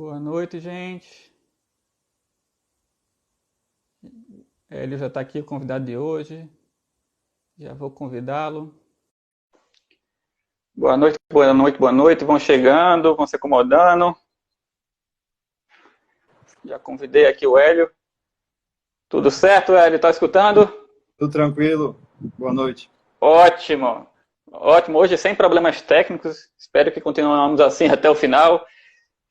Boa noite, gente. Ele já está aqui, o convidado de hoje. Já vou convidá-lo. Boa noite, boa noite, boa noite. Vão chegando, vão se acomodando. Já convidei aqui o Hélio. Tudo certo, Hélio? Está escutando? Tudo tranquilo? Boa noite. Ótimo. Ótimo. Hoje sem problemas técnicos. Espero que continuemos assim até o final.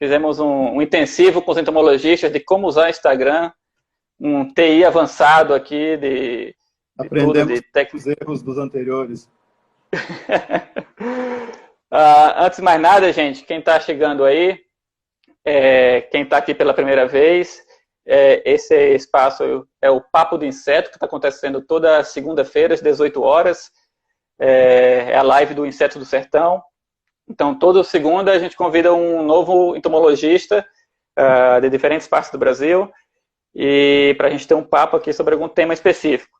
Fizemos um intensivo com os entomologistas de como usar Instagram. Um TI avançado aqui de tudo, Aprendemos de com técnica. os erros dos anteriores. Antes de mais nada, gente, quem está chegando aí, quem está aqui pela primeira vez, esse espaço é o Papo do Inseto, que está acontecendo toda segunda-feira, às 18 horas. É a live do Inseto do Sertão. Então, toda segunda a gente convida um novo entomologista de diferentes partes do Brasil e para a gente ter um papo aqui sobre algum tema específico.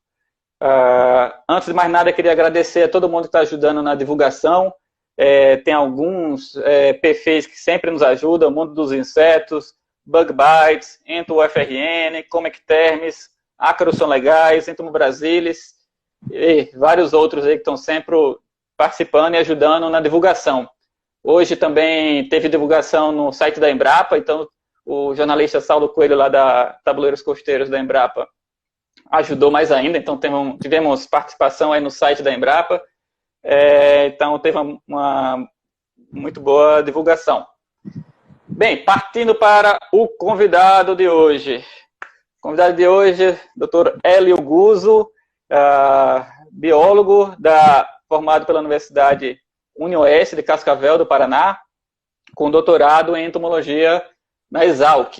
Antes de mais nada, eu queria agradecer a todo mundo que está ajudando na divulgação. Tem alguns perfis que sempre nos ajudam, o Mundo dos Insetos, Bug Bites, Ento UFRN, Comic Termes, Ácaros São Legais, Entomo Brasilis e vários outros aí que estão sempre participando e ajudando na divulgação. Hoje também teve divulgação no site da Embrapa, então o jornalista Saulo Coelho lá da Tabuleiros Costeiros da Embrapa ajudou mais ainda, então tivemos participação aí no site da Embrapa, então teve uma muito boa divulgação. Bem, partindo para o convidado de hoje. O convidado de hoje, Dr. Hélio Guzzo, biólogo formado pela Universidade UniOeste de Cascavel, do Paraná, com doutorado em entomologia na Exalc.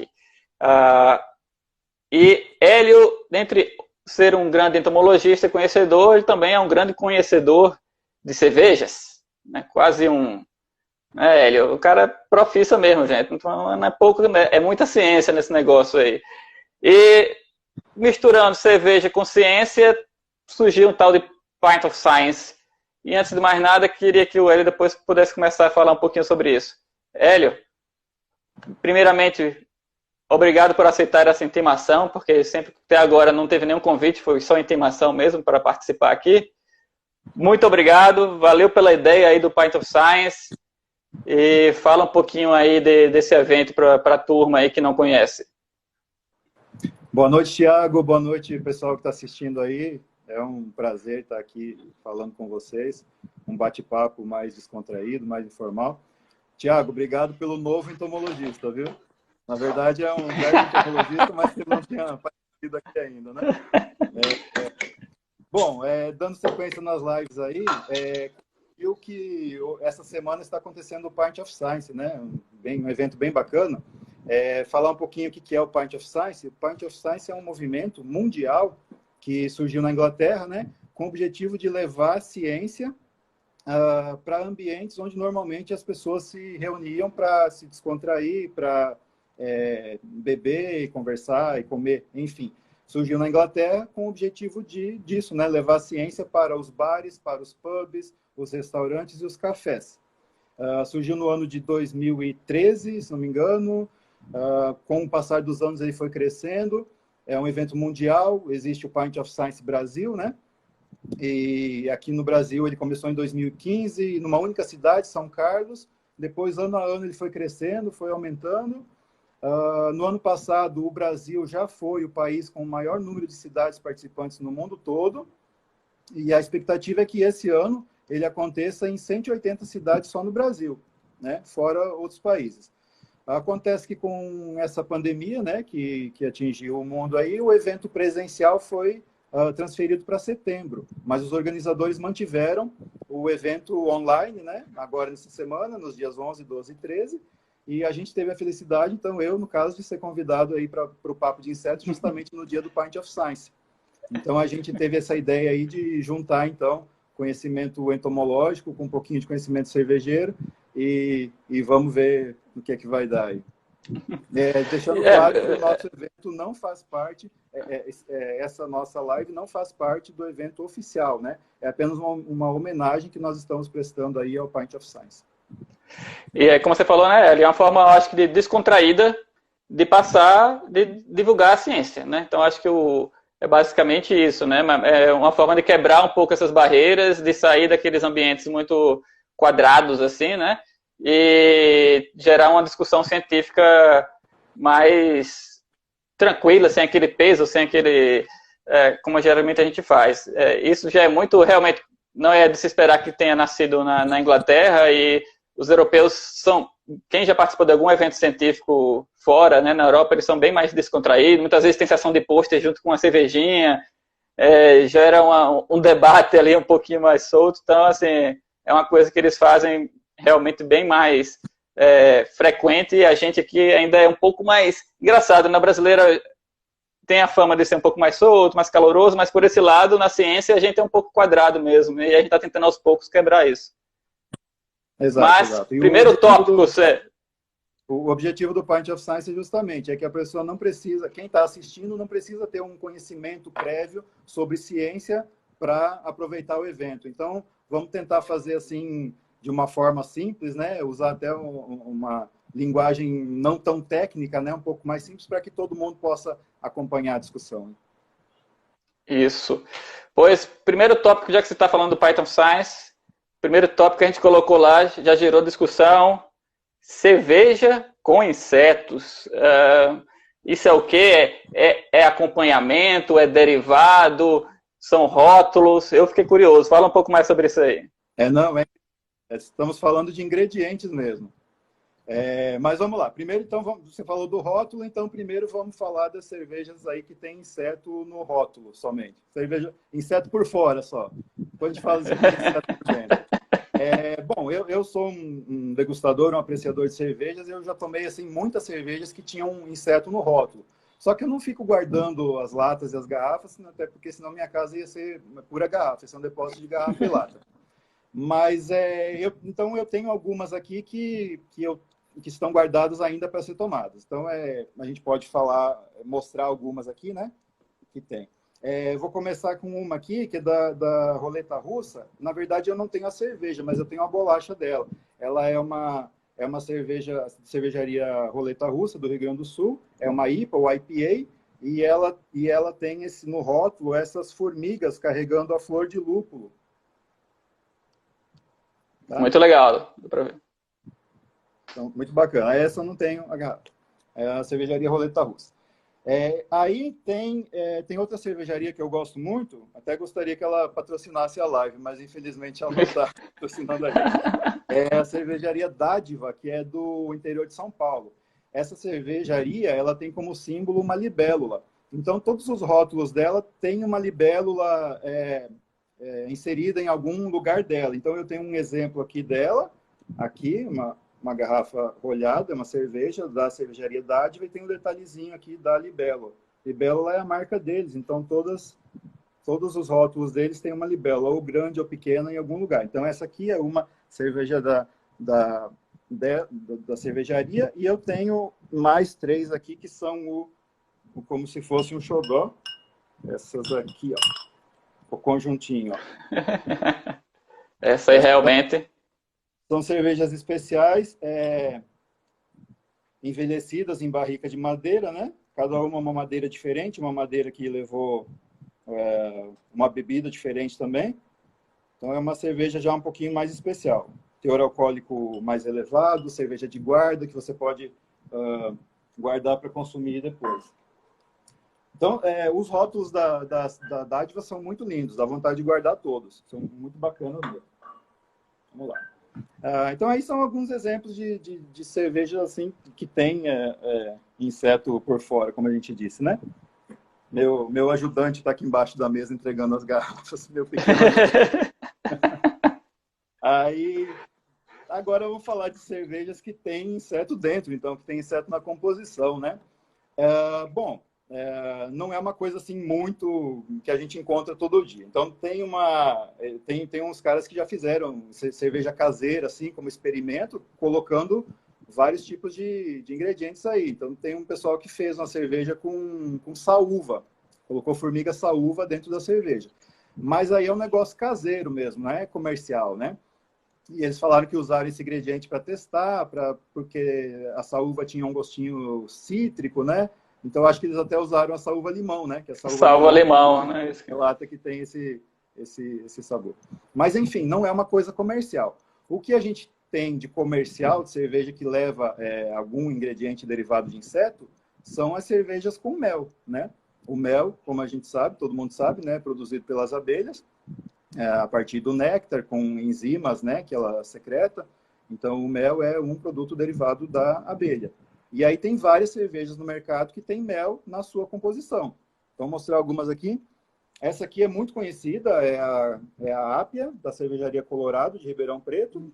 E Hélio, dentre ser um grande entomologista e conhecedor, ele também é um grande conhecedor de cervejas. Né? Quase um... Hélio, o cara é profissa mesmo, gente. Então, não é pouco, é muita ciência nesse negócio aí. E misturando cerveja com ciência, surgiu um tal de Pint of Science. E antes de mais nada, queria que o Hélio depois pudesse começar a falar um pouquinho sobre isso. Hélio, primeiramente, obrigado por aceitar essa intimação, porque sempre até agora não teve nenhum convite, foi só intimação mesmo para participar aqui. Muito obrigado, valeu pela ideia aí do Pint of Science. E fala um pouquinho aí desse evento para a turma aí que não conhece. Boa noite, Thiago. Boa noite, pessoal que está assistindo aí. É um prazer estar aqui falando com vocês. Um bate-papo mais descontraído, mais informal. Thiago, obrigado pelo novo entomologista, viu? Na verdade, é um velho entomologista, mas que não tinha aparecido aqui ainda, né? Bom, dando sequência nas lives aí, viu que essa semana está acontecendo o Pint of Science, né? Um evento bem bacana. Falar um pouquinho o que é o Pint of Science. O Pint of Science é um movimento mundial que surgiu na Inglaterra, né? Com o objetivo de levar a ciência para ambientes onde normalmente as pessoas se reuniam para se descontrair, para beber, e conversar e comer, enfim. Surgiu na Inglaterra com o objetivo disso, né? Levar a ciência para os bares, para os pubs, os restaurantes e os cafés. Surgiu no ano de 2013, se não me engano. Com o passar dos anos ele foi crescendo. É um evento mundial, existe o Pint of Science Brasil, né? E aqui no Brasil ele começou em 2015, numa única cidade, São Carlos. Depois, ano a ano, ele foi crescendo, foi aumentando. No ano passado, o Brasil já foi o país com o maior número de cidades participantes no mundo todo. E a expectativa é que esse ano ele aconteça em 180 cidades só no Brasil, né? Fora outros países. Acontece que com essa pandemia, né, que atingiu o mundo aí, o evento presencial foi transferido para setembro, mas os organizadores mantiveram o evento online, né, agora nessa semana, nos dias 11, 12 e 13, e a gente teve a felicidade, então eu, no caso, de ser convidado aí para o Papo de Insetos justamente no dia do Pint of Science. Então a gente teve essa ideia aí de juntar, então, conhecimento entomológico com um pouquinho de conhecimento cervejeiro e vamos ver o que é que vai dar aí. Deixando claro que o nosso evento não faz parte, essa nossa live não faz parte do evento oficial, né? É apenas uma homenagem que nós estamos prestando aí ao Pint of Science. E é como você falou, né? Ele é uma forma, eu acho que, de descontraída de passar, de divulgar a ciência, né? Então, acho que é basicamente isso, né? É uma forma de quebrar um pouco essas barreiras, de sair daqueles ambientes muito quadrados, assim, né? E gerar uma discussão científica mais tranquila, sem aquele peso, sem aquele... como geralmente a gente faz. Isso já é muito, realmente, não é de se esperar que tenha nascido na Inglaterra, e os europeus são... Quem já participou de algum evento científico fora, né, na Europa, eles são bem mais descontraídos. Muitas vezes tem sessão de pôster junto com uma cervejinha, gera um debate ali um pouquinho mais solto. Então, assim, é uma coisa que eles fazem realmente bem mais frequente, e a gente aqui ainda é um pouco mais engraçado. Na brasileira tem a fama de ser um pouco mais solto, mais caloroso, mas por esse lado, na ciência, a gente é um pouco quadrado mesmo, e a gente está tentando aos poucos quebrar isso. Exato, mas, exato. E primeiro tópico, o objetivo do Pint of Science justamente é que a pessoa não precisa, quem está assistindo não precisa ter um conhecimento prévio sobre ciência para aproveitar o evento. Então, vamos tentar fazer assim de uma forma simples, né? Usar até uma linguagem não tão técnica, né? Um pouco mais simples, para que todo mundo possa acompanhar a discussão. Isso. Pois, primeiro tópico, já que você está falando do Python Science, primeiro tópico que a gente colocou lá, já gerou discussão: cerveja com insetos. Isso é o quê? É acompanhamento? É derivado? São rótulos? Eu fiquei curioso. Fala um pouco mais sobre isso aí. Estamos falando de ingredientes mesmo. Mas vamos lá. Primeiro, então, você falou do rótulo, então primeiro vamos falar das cervejas aí que tem inseto no rótulo somente. Cerveja, inseto por fora só. Depois a gente fala se tem inseto por dentro. Bom, eu sou um degustador, um apreciador de cervejas, e eu já tomei assim, muitas cervejas que tinham um inseto no rótulo. Só que eu não fico guardando as latas e as garrafas, até porque senão minha casa ia ser pura garrafa, ia ser um depósito de garrafa e lata. Mas, então, eu tenho algumas aqui que estão guardadas ainda para ser tomadas. Então, a gente pode mostrar algumas aqui, né? Que tem. Vou começar com uma aqui, que é da roleta russa. Na verdade, eu não tenho a cerveja, mas eu tenho a bolacha dela. Ela é uma cervejaria roleta russa do Rio Grande do Sul. É uma IPA ou IPA. E ela tem no rótulo essas formigas carregando a flor de lúpulo. Tá? Muito legal. Dá pra ver. Então, muito bacana. Essa eu não tenho a garrafa. É a cervejaria roleta russa. Aí tem outra cervejaria que eu gosto muito, até gostaria que ela patrocinasse a live, mas infelizmente ela não está patrocinando a gente. É a cervejaria Dádiva, que é do interior de São Paulo. Essa cervejaria, ela tem como símbolo uma libélula. Então, todos os rótulos dela têm uma libélula inserida em algum lugar dela. Então, eu tenho um exemplo aqui dela, aqui, uma garrafa rolhada, uma cerveja da cervejaria Dádiva, e tem um detalhezinho aqui da libélula. Libélula é a marca deles, então todos os rótulos deles têm uma libélula, ou grande ou pequena, em algum lugar. Então essa aqui é uma cerveja da cervejaria, e eu tenho mais 3 aqui que são como se fosse um xodó. Essas aqui, ó, o conjuntinho, ó. Essa aí realmente... São cervejas especiais, envelhecidas em barrica de madeira, né? Cada uma madeira diferente, uma madeira que levou uma bebida diferente também. Então, é uma cerveja já um pouquinho mais especial. Teor alcoólico mais elevado, cerveja de guarda, que você pode guardar para consumir depois. Então, os rótulos da Dádiva são muito lindos, dá vontade de guardar todos. São muito bacanas mesmo. Vamos lá. Então, aí são alguns exemplos de cerveja assim, que tem inseto por fora, como a gente disse, né? Meu ajudante está aqui embaixo da mesa entregando as garrafas, meu pequeno Aí, agora eu vou falar de cervejas que tem inseto dentro, então, que tem inseto na composição, né? Bom, não é uma coisa assim muito que a gente encontra todo dia. Então tem uns caras que já fizeram cerveja caseira assim como experimento, colocando vários tipos de ingredientes aí. Então tem um pessoal que fez uma cerveja com saúva, colocou formiga saúva dentro da cerveja. Mas aí é um negócio caseiro mesmo, não é comercial, né? E eles falaram que usaram esse ingrediente para testar, porque a saúva tinha um gostinho cítrico, né? Então, acho que eles até usaram a saúva limão, né? Que é a Salva limão, né? é lata que tem esse sabor. Mas, enfim, não é uma coisa comercial. O que a gente tem de comercial, de cerveja que leva algum ingrediente derivado de inseto, são as cervejas com mel, né? O mel, como a gente sabe, todo mundo sabe, né? É produzido pelas abelhas, a partir do néctar, com enzimas, né? Que ela secreta. Então, o mel é um produto derivado da abelha. E aí tem várias cervejas no mercado que tem mel na sua composição. Então, vou mostrar algumas aqui. Essa aqui é muito conhecida, é a Ápia, da Cervejaria Colorado, de Ribeirão Preto.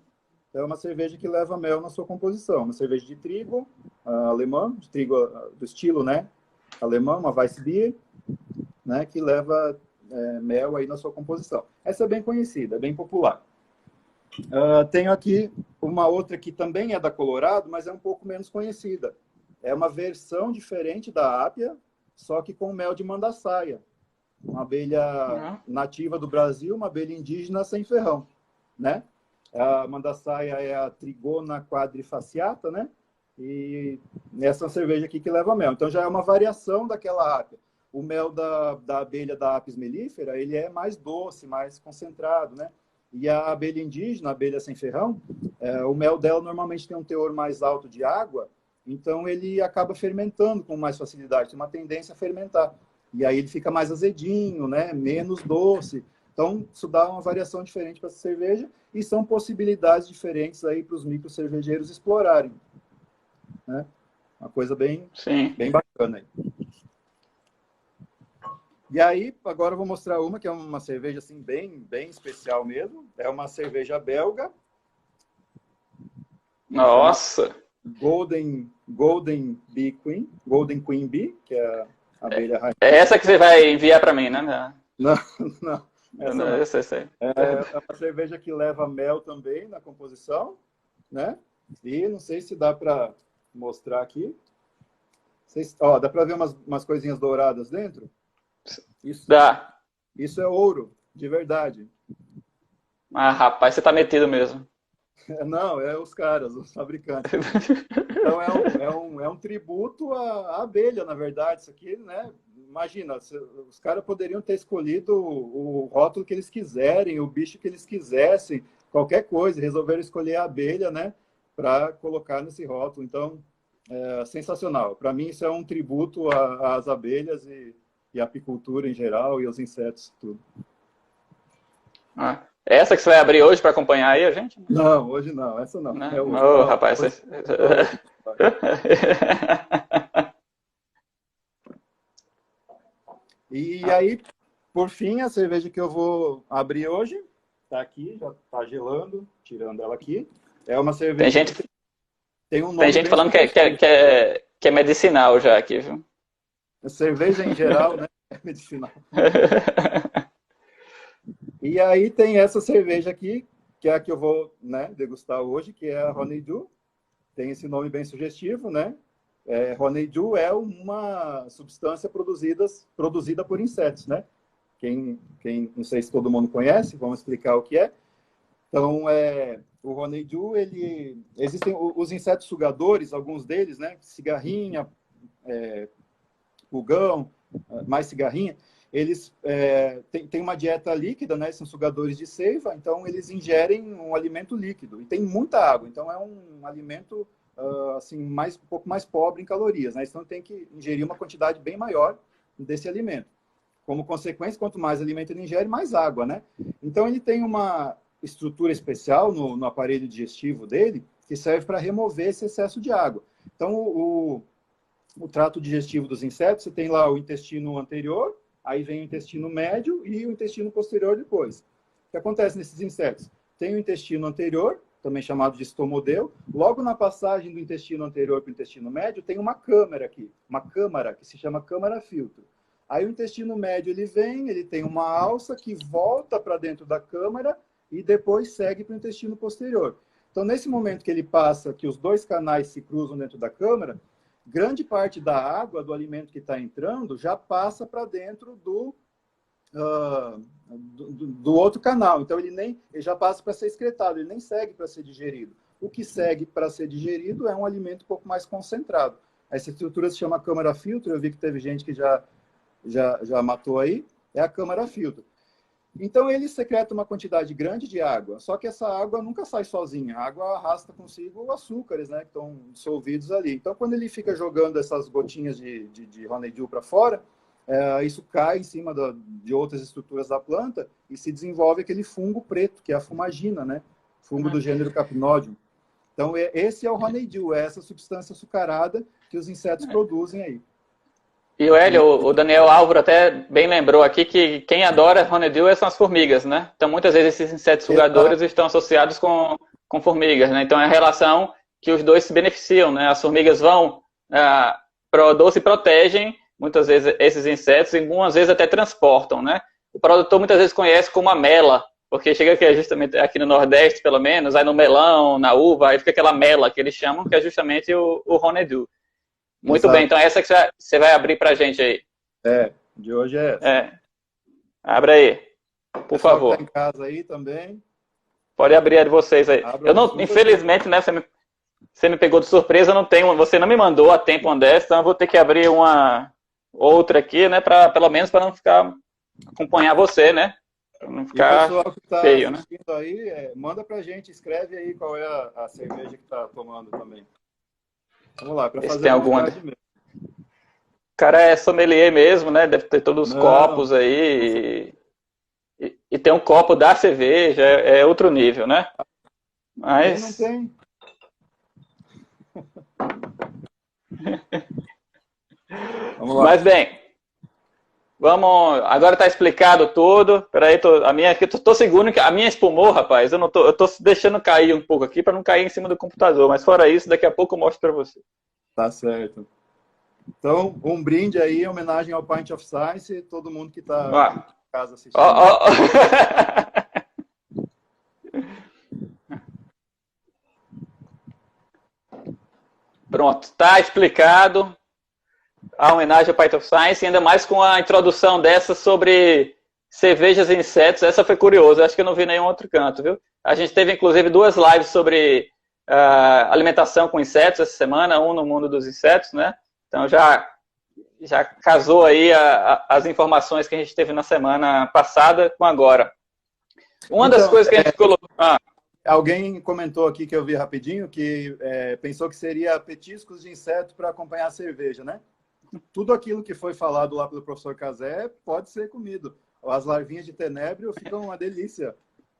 É uma cerveja que leva mel na sua composição. Uma cerveja de trigo alemã, de trigo do estilo, né? Alemão, uma Weissbier, né? Que leva mel aí na sua composição. Essa é bem conhecida, é bem popular. Tenho aqui uma outra que também é da Colorado, mas é um pouco menos conhecida. É uma versão diferente da Ápia, só que com mel de mandaçaia. Uma abelha nativa do Brasil, uma abelha indígena sem ferrão, né? A mandaçaia é a Trigona quadrifaciata, né? E essa cerveja aqui que leva mel. Então já é uma variação daquela Ápia. O mel da abelha da Apis mellifera, ele é mais doce, mais concentrado, né? E a abelha indígena, a abelha sem ferrão, o mel dela normalmente tem um teor mais alto de água, então ele acaba fermentando com mais facilidade, tem uma tendência a fermentar. E aí ele fica mais azedinho, né? Menos doce. Então, isso dá uma variação diferente para essa cerveja e são possibilidades diferentes aí para os micro cervejeiros explorarem, né? Uma coisa bem bacana aí. E aí, agora eu vou mostrar uma que é uma cerveja assim bem especial mesmo. É uma cerveja belga. Nossa! Golden Bee Queen, Golden Queen Bee, que é a abelha rainha. É essa que você vai enviar para mim, né? Não. Essa eu sei. É uma cerveja que leva mel também na composição, né? E não sei se dá para mostrar aqui. Dá para ver umas coisinhas douradas dentro? Dá. Isso é ouro, de verdade. Ah, rapaz, você tá metido mesmo. Não, é os caras, os fabricantes. Então é um tributo à abelha, na verdade, isso aqui, né? Imagina, os caras poderiam ter escolhido o rótulo que eles quiserem, o bicho que eles quisessem, qualquer coisa, resolveram escolher a abelha, né? Para colocar nesse rótulo. Então, sensacional. Para mim, isso é um tributo às abelhas e à apicultura em geral e aos insetos, tudo. Essa que você vai abrir hoje para acompanhar aí a gente? Não, hoje não. Essa não. É hoje. Rapaz. Hoje... E aí, por fim, a cerveja que eu vou abrir hoje, tá aqui, já tá gelando, tirando ela aqui. É uma cerveja... Tem um nome tem gente falando que é medicinal já aqui, viu? A cerveja em geral, né? É medicinal. E aí tem essa cerveja aqui, que é a que eu vou, né, degustar hoje, que é a Honeydew. Tem esse nome bem sugestivo, né? Honeydew é uma substância produzida por insetos, né? Quem não sei se todo mundo conhece, vamos explicar o que é. Então, o Honeydew, existem os insetos sugadores, alguns deles, né? Cigarrinha, pulgão, mais cigarrinha. Eles têm uma dieta líquida, né? São sugadores de seiva, então eles ingerem um alimento líquido. E tem muita água, então é um alimento assim, um pouco mais pobre em calorias, né? Então tem que ingerir uma quantidade bem maior desse alimento. Como consequência, quanto mais alimento ele ingere, mais água, né? Então ele tem uma estrutura especial no aparelho digestivo dele que serve para remover esse excesso de água. Então o trato digestivo dos insetos, você tem lá o intestino anterior, aí vem o intestino médio e o intestino posterior depois. O que acontece nesses insetos? Tem o intestino anterior, também chamado de estomodeu. Logo na passagem do intestino anterior para o intestino médio, tem uma câmara aqui, uma câmara que se chama câmara filtro. Aí o intestino médio ele tem uma alça que volta para dentro da câmara e depois segue para o intestino posterior. Então, nesse momento que ele passa, que os dois canais se cruzam dentro da câmara, grande parte da água do alimento que está entrando já passa para dentro do outro canal. Então, ele já passa para ser excretado, ele nem segue para ser digerido. O que segue para ser digerido é um alimento um pouco mais concentrado. Essa estrutura se chama câmara-filtro, eu vi que teve gente que já matou aí, é a câmara-filtro. Então, ele secreta uma quantidade grande de água, só que essa água nunca sai sozinha, a água arrasta consigo açúcares, né, que estão dissolvidos ali. Então, quando ele fica jogando essas gotinhas de honeydew para fora, isso cai em cima de outras estruturas da planta e se desenvolve aquele fungo preto, que é a fumagina, né, fungo do gênero Capnodium. Então, esse é o honeydew, é essa substância açucarada que os insetos produzem aí. E o Hélio, o Daniel Álvaro até bem lembrou aqui que quem adora honeydew são as formigas, né? Então, muitas vezes esses insetos sugadores estão associados com formigas, né? Então, é a relação que os dois se beneficiam, né? As formigas vão para o doce e protegem, muitas vezes, esses insetos e algumas vezes até transportam, né? O produtor muitas vezes conhece como a mela, porque chega aqui, justamente aqui no Nordeste, pelo menos, aí no melão, na uva, aí fica aquela mela que eles chamam, que é justamente o honeydew. Muito Exato. bem, então essa que você vai abrir pra gente aí. De hoje é essa. Abre aí, por favor. Que tá em casa aí também. Pode abrir a de vocês aí. Eu não, infelizmente, né, você me pegou de surpresa, eu não tenho, você não me mandou a tempo uma dessa, então eu vou ter que abrir uma outra aqui, né, pelo menos para não ficar acompanhar você, né? Pra não ficar o pessoal que tá feio, né? Aí, manda pra gente, escreve aí qual é a cerveja que tá tomando também. Vamos lá, para fazer tem alguma mesmo. O cara é sommelier mesmo, né? Deve ter todos os copos aí. E tem um copo da cerveja, é outro nível, né? Mas... Não tem. Vamos lá. Mas bem, vamos. Agora tá explicado tudo. Peraí, a minha aqui, tô seguro que a minha espumou, rapaz. Eu tô deixando cair um pouco aqui para não cair em cima do computador. Mas fora isso, daqui a pouco eu mostro para você. Tá certo. Então, um brinde aí em homenagem ao Pint of Science, todo mundo que tá em casa assistindo. Pronto, tá explicado. A homenagem ao Pint of Science, ainda mais com a introdução dessa sobre cervejas e insetos. Essa foi curiosa, acho que eu não vi em nenhum outro canto, viu? A gente teve, inclusive, 2 lives sobre alimentação com insetos essa semana, um no mundo dos insetos, né? Então já casou aí as informações que a gente teve na semana passada com agora. Uma das coisas que a gente colocou... Alguém comentou aqui que eu vi rapidinho que pensou que seria petiscos de inseto para acompanhar a cerveja, né? Tudo aquilo que foi falado lá pelo professor Cazé pode ser comido. As larvinhas de tenébrio ficam uma delícia.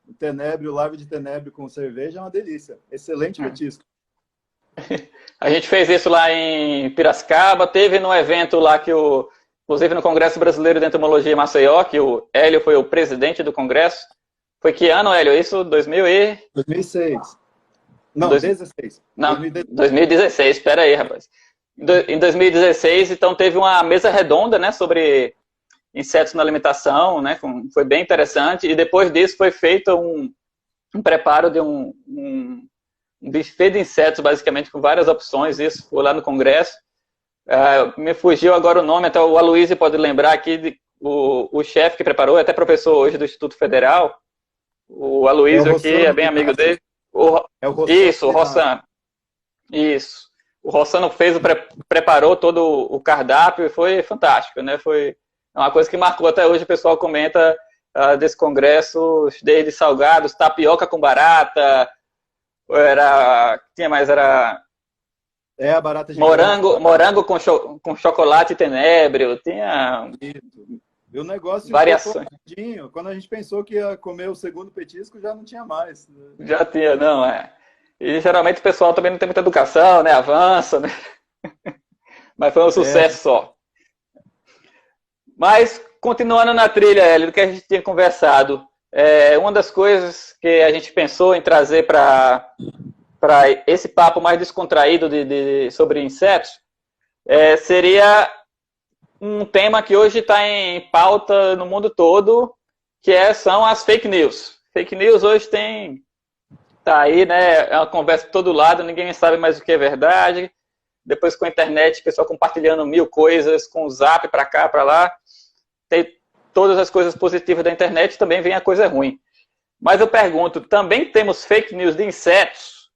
O tenébrio, larva de tenébrio com cerveja é uma delícia. Excelente petisco. A gente fez isso lá em Piracicaba, teve no evento lá inclusive no Congresso Brasileiro de Entomologia em Maceió, que o Hélio foi o presidente do congresso. Foi que ano, Hélio? Isso, 2006. Não, 2016. Não, 2016, espera aí, rapaz. Em 2016, então, teve uma mesa redonda, né, sobre insetos na alimentação, né, foi bem interessante, e depois disso foi feito um preparo de um buffet de insetos, basicamente, com várias opções, isso foi lá no congresso. Me fugiu agora o nome, até o Aloysio pode lembrar aqui, o chefe que preparou, é até professor hoje do Instituto Federal, o Aloysio aqui é bem amigo dele. Isso, o Rossano. Isso. O Rossano preparou todo o cardápio e foi fantástico, né? Foi uma coisa que marcou até hoje, o pessoal comenta desse congresso, desde salgados, tapioca com barata, tinha mais, era a barata de morango com chocolate e tenebro, tinha o negócio variações. Quando a gente pensou que ia comer o segundo petisco, já não tinha mais. Já tinha, não, E geralmente o pessoal também não tem muita educação, né? Avança, né? Mas foi um sucesso só. Mas, continuando na trilha, Hélio, do que a gente tinha conversado, uma das coisas que a gente pensou em trazer para esse papo mais descontraído sobre insetos seria um tema que hoje está em pauta no mundo todo, que são as fake news. Fake news hoje tá aí, né? É uma conversa de todo lado, ninguém sabe mais o que é verdade. Depois com a internet, o pessoal compartilhando 1000 coisas, com o Zap para cá, para lá. todas as coisas positivas da internet, também vem a coisa ruim. Mas eu pergunto, também temos fake news de insetos?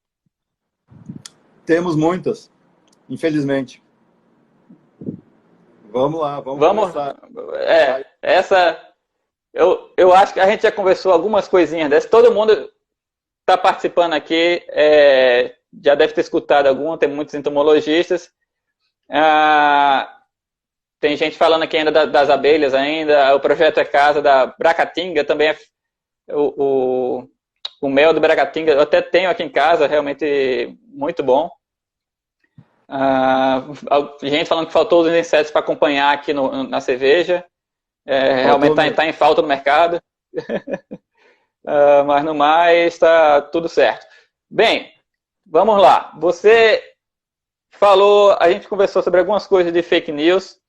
Temos muitas, infelizmente. Vamos lá, vamos começar. Eu acho que a gente já conversou algumas coisinhas dessas. Todo mundo está participando aqui, já deve ter escutado algum, tem muitos entomologistas. Tem gente falando aqui ainda das abelhas ainda. O projeto é casa da Bracatinga, também é o mel do Bracatinga. Eu até tenho aqui em casa, realmente muito bom. Gente falando que faltou os insetos para acompanhar aqui na cerveja. Realmente está em falta no mercado. Mas no mais está tudo certo. Bem, vamos lá. Você falou, a gente conversou sobre algumas coisas de fake news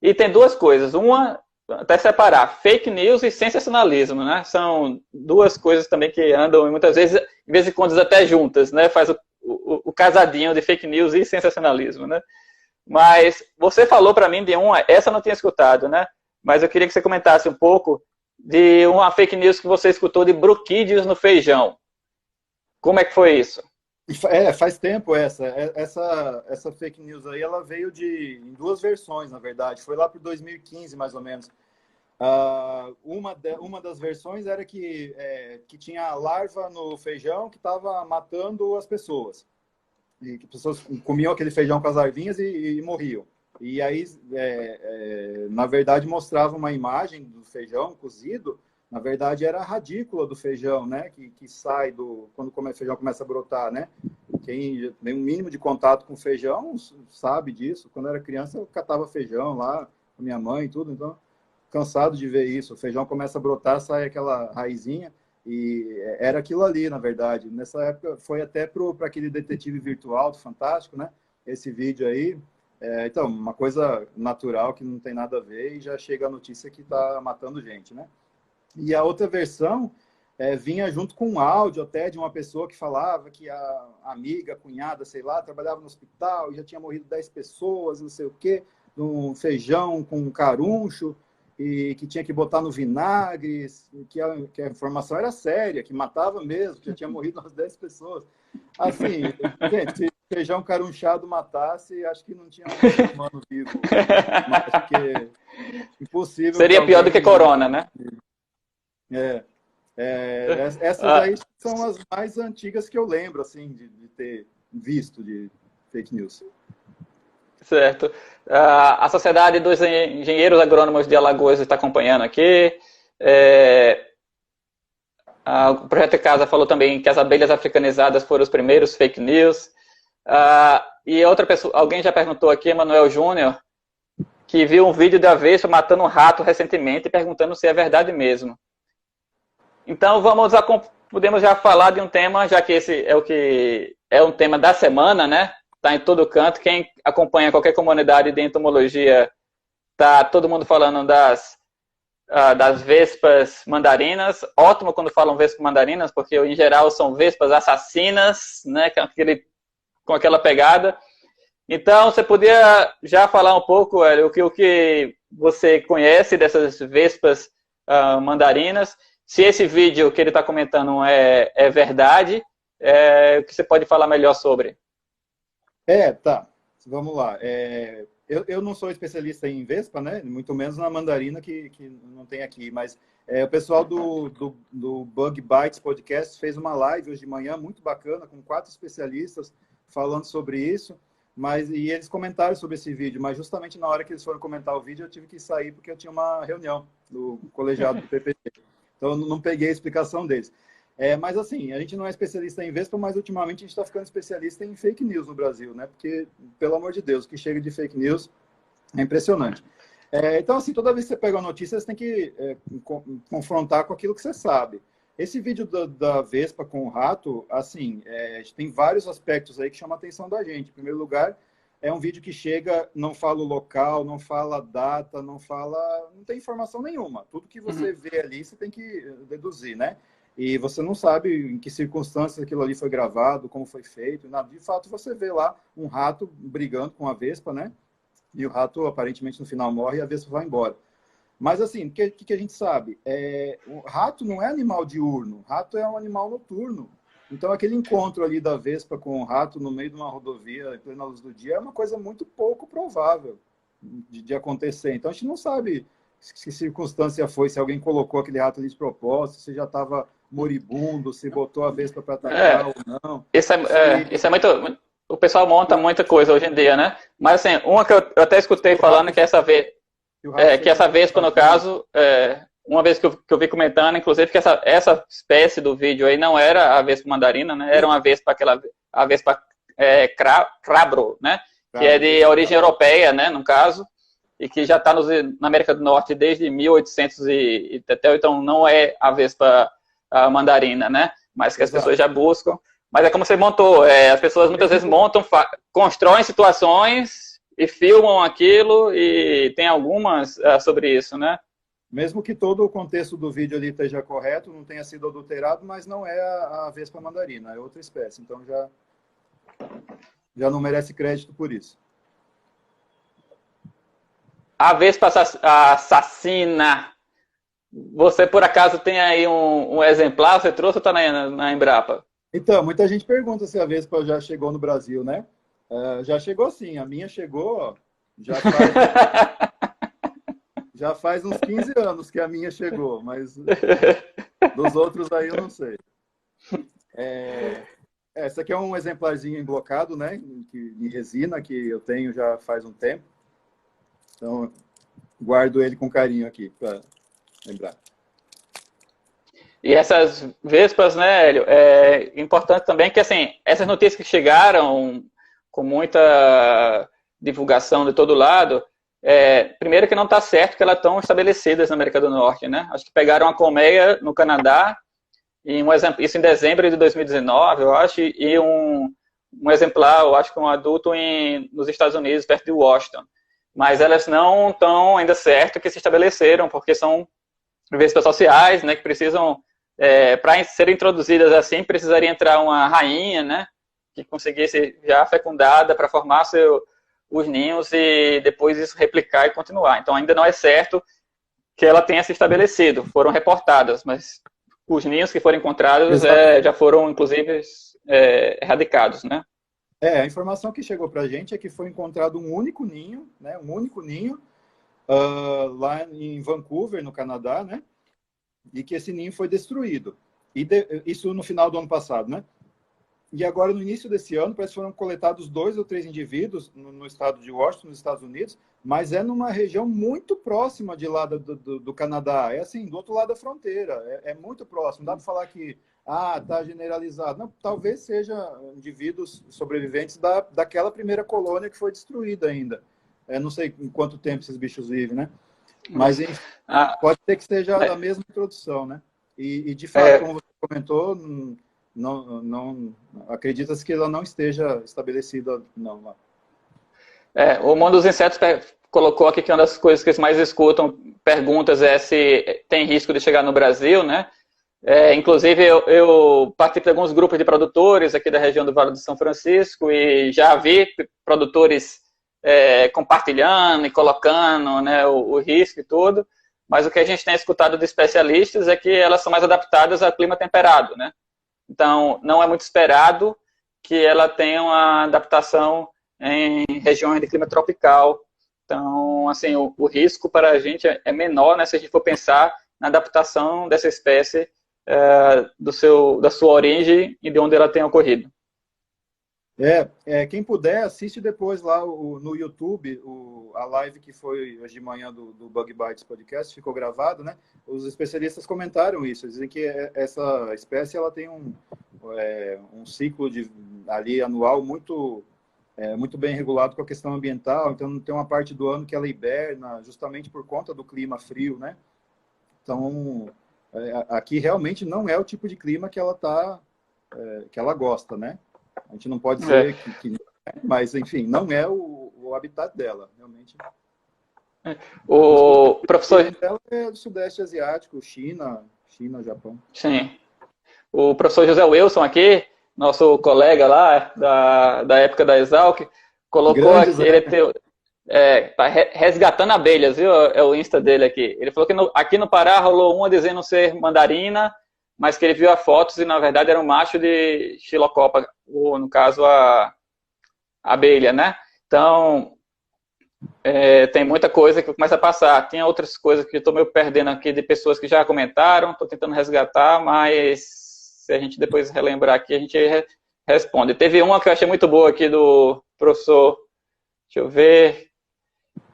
e tem duas coisas. Uma, até separar, fake news e sensacionalismo, né? São duas coisas também que andam muitas vezes, de vez em quando até juntas, né? Faz o casadinho de fake news e sensacionalismo, né? Mas você falou para mim de uma, essa eu não tinha escutado, né? Mas eu queria que você comentasse um pouco de uma fake news que você escutou de broquídeos no feijão. Como é que foi isso? Faz tempo essa fake news aí, ela veio em duas versões, na verdade. Foi lá para 2015, mais ou menos. Uma das versões era que tinha larva no feijão que estava matando as pessoas. E que as pessoas comiam aquele feijão com as larvinhas e morriam. E aí, na verdade, mostrava uma imagem do feijão cozido. Na verdade, era a radícula do feijão, né? Que sai quando o feijão começa a brotar, né? Quem tem um mínimo de contato com feijão sabe disso. Quando eu era criança, eu catava feijão lá com minha mãe e tudo. Então, cansado de ver isso. O feijão começa a brotar, sai aquela raizinha. E era aquilo ali, na verdade. Nessa época, foi até para aquele detetive virtual do Fantástico, né? Esse vídeo aí. Então, uma coisa natural que não tem nada a ver e já chega a notícia que está matando gente, né? E a outra versão vinha junto com um áudio até de uma pessoa que falava que a amiga, a cunhada, sei lá, trabalhava no hospital e já tinha morrido 10 pessoas, não sei o quê, num feijão com caruncho e que tinha que botar no vinagre, que a informação era séria, que matava mesmo, que já tinha morrido umas 10 pessoas. Assim, gente, se feijão carunchado matasse, acho que não tinha um ser humano vivo. Mas porque impossível. Seria pior do que corona, né? Essas aí são as mais antigas que eu lembro, assim, de ter visto de fake news. Certo. A Sociedade dos Engenheiros Agrônomos de Alagoas está acompanhando aqui. O Projeto Casa falou também que as abelhas africanizadas foram os primeiros fake news. E outra pessoa, alguém já perguntou aqui, Emanuel Júnior, que viu um vídeo da avesso matando um rato recentemente e perguntando se é verdade mesmo. Então podemos já falar de um tema, já que esse é um tema da semana, né? Está em todo canto. Quem acompanha qualquer comunidade de entomologia, tá todo mundo falando das vespas mandarinas. Ótimo quando falam vespas mandarinas, porque em geral são vespas assassinas, né? Com aquela pegada. Então, você podia já falar um pouco, Hélio, o que você conhece dessas vespas mandarinas? Se esse vídeo que ele está comentando é verdade, o que você pode falar melhor sobre? Tá. Vamos lá. Eu não sou especialista em vespa, né? Muito menos na mandarina, que não tem aqui. Mas o pessoal do Bug Bites Podcast fez uma live hoje de manhã, muito bacana, com 4 especialistas falando sobre isso. E eles comentaram sobre esse vídeo, mas justamente na hora que eles foram comentar o vídeo, eu tive que sair porque eu tinha uma reunião do colegiado do PPT. Então, eu não peguei a explicação deles. Mas, assim, a gente não é especialista em vespa, mas ultimamente a gente está ficando especialista em fake news no Brasil, né? Porque, pelo amor de Deus, o que chega de fake news é impressionante. Então, assim, toda vez que você pega uma notícia, você tem que confrontar com aquilo que você sabe. Esse vídeo da vespa com o rato, assim, tem vários aspectos aí que chamam a atenção da gente. Em primeiro lugar, é um vídeo que chega, não fala o local, não fala a data, não tem informação nenhuma. Tudo que você vê ali, você tem que deduzir, né? E você não sabe em que circunstâncias aquilo ali foi gravado, como foi feito, nada. De fato, você vê lá um rato brigando com a vespa, né? E o rato, aparentemente, no final morre e a vespa vai embora. Mas assim, o que a gente sabe? O rato não é animal diurno, rato é um animal noturno. Então, aquele encontro ali da vespa com o rato no meio de uma rodovia, em plena luz do dia, é uma coisa muito pouco provável de acontecer. Então, a gente não sabe que circunstância foi, se alguém colocou aquele rato ali de propósito, se já estava moribundo, se botou a vespa para atacar ou não. Isso é muito... O pessoal monta muita coisa hoje em dia, né? Mas, assim, uma que eu até escutei falando que essa vespa, no caso, uma vez que eu vi comentando, inclusive, que essa espécie do vídeo aí não era a vespa mandarina, né? Era uma vespa, a vespa crabro, né? Que é de origem europeia, né? No caso, e que já está na América do Norte desde 1800 e até então não é a vespa mandarina, né? Mas que as pessoas já buscam. Mas é como você montou, as pessoas muitas vezes montam, constroem situações e filmam aquilo, e tem algumas sobre isso, né? Mesmo que todo o contexto do vídeo ali esteja correto, não tenha sido adulterado, mas não é a vespa mandarina, é outra espécie. Então já não merece crédito por isso. A vespa assassina. Você, por acaso, tem aí um exemplar? Você trouxe ou está na Embrapa? Então, muita gente pergunta se a vespa já chegou no Brasil, né? Já chegou sim, a minha chegou, já faz uns 15 anos que a minha chegou, mas dos outros aí eu não sei. Esse aqui é um exemplarzinho emblocado, né? Em resina, que eu tenho já faz um tempo. Então, guardo ele com carinho aqui, para lembrar. E essas vespas, né, Hélio, é importante também que, assim, essas notícias que chegaram com muita divulgação de todo lado, primeiro que não está certo que elas estão estabelecidas na América do Norte, né? Acho que pegaram a colmeia no Canadá, e isso em dezembro de 2019, eu acho, e um exemplar, eu acho que um adulto nos Estados Unidos, perto de Washington. Mas elas não estão ainda certo que se estabeleceram, porque são vespas sociais, né, que precisam, para serem introduzidas assim, precisaria entrar uma rainha, né, que conseguisse já fecundada para formar os ninhos e depois isso replicar e continuar. Então ainda não é certo que ela tenha se estabelecido, foram reportadas, mas os ninhos que foram encontrados já foram, inclusive, erradicados, né? A informação que chegou para a gente é que foi encontrado um único ninho, né, lá em Vancouver, no Canadá, né, e que esse ninho foi destruído. Isso no final do ano passado, né? E agora, no início desse ano, parece que foram coletados 2 ou 3 indivíduos no estado de Washington, nos Estados Unidos, mas é numa região muito próxima de lá do Canadá. É assim, do outro lado da fronteira. É muito próximo. Não dá para falar que está generalizado. Não, talvez seja indivíduos sobreviventes daquela primeira colônia que foi destruída ainda. Não sei em quanto tempo esses bichos vivem, né? Mas pode ser que seja da mesma introdução, né? E de fato, como você comentou, não acredita-se que ela não esteja estabelecida, não. Lá. O Mundo dos Insetos colocou aqui que uma das coisas que eles mais escutam, perguntas, é se tem risco de chegar no Brasil, né? Inclusive, eu participo de alguns grupos de produtores aqui da região do Vale do São Francisco e já vi produtores compartilhando e colocando, né, o risco e tudo, mas o que a gente tem escutado de especialistas é que elas são mais adaptadas ao clima temperado, né? Então, não é muito esperado que ela tenha uma adaptação em regiões de clima tropical. Então, assim, o risco para a gente é menor, né, se a gente for pensar na adaptação dessa espécie da sua origem e de onde ela tenha ocorrido. Quem puder, assiste depois lá no YouTube a live que foi hoje de manhã do Bug Bites Podcast, ficou gravado, né? Os especialistas comentaram isso, dizem que essa espécie ela tem um ciclo ali anual muito bem regulado com a questão ambiental, então tem uma parte do ano que ela hiberna justamente por conta do clima frio, né? Então, aqui realmente não é o tipo de clima que que ela gosta, né? A gente não pode dizer que mas, enfim, não é o habitat dela, realmente. O professor dela é do Sudeste Asiático, China, Japão. Sim. O professor José Wilson aqui, nosso colega lá da época da Exalc, colocou aqui, Tá resgatando abelhas, viu? É o Insta dele aqui. Ele falou que aqui no Pará rolou uma dizendo ser mandarina, mas que ele viu as fotos e na verdade era um macho de xilocopa, ou no caso a abelha, né? Então, tem muita coisa que começa a passar. Tinha outras coisas que eu estou meio perdendo aqui de pessoas que já comentaram, estou tentando resgatar, mas se a gente depois relembrar aqui, a gente responde. Teve uma que eu achei muito boa aqui do professor, deixa eu ver,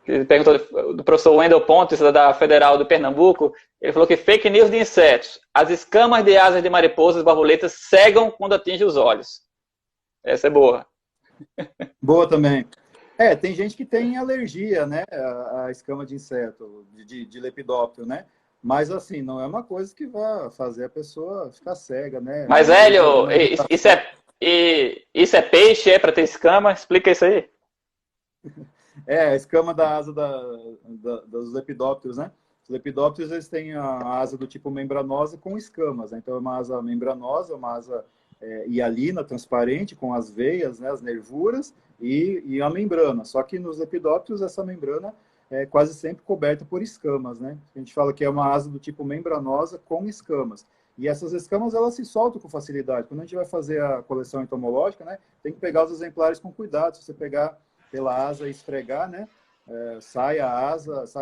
que perguntou do professor Wendel Pontes, da Federal do Pernambuco. Ele falou que fake news de insetos. As escamas de asas de mariposas e borboletas cegam quando atingem os olhos. Essa é boa. Boa também. Tem gente que tem alergia, né, à escama de inseto, de lepidóptero, né? Mas, assim, não é uma coisa que vai fazer a pessoa ficar cega, né? Mas, Hélio, isso é peixe? É para ter escama? Explica isso aí. A escama da asa dos lepidópteros, né? Os lepidópteros, eles têm a asa do tipo membranosa com escamas, né? Então, é uma asa membranosa, uma asa hialina, transparente, com as veias, né, as nervuras e a membrana. Só que nos lepidópteros, essa membrana é quase sempre coberta por escamas, né? A gente fala que é uma asa do tipo membranosa com escamas. E essas escamas, elas se soltam com facilidade. Quando a gente vai fazer a coleção entomológica, né, tem que pegar os exemplares com cuidado. Se você pegar pela asa e esfregar, né, sai a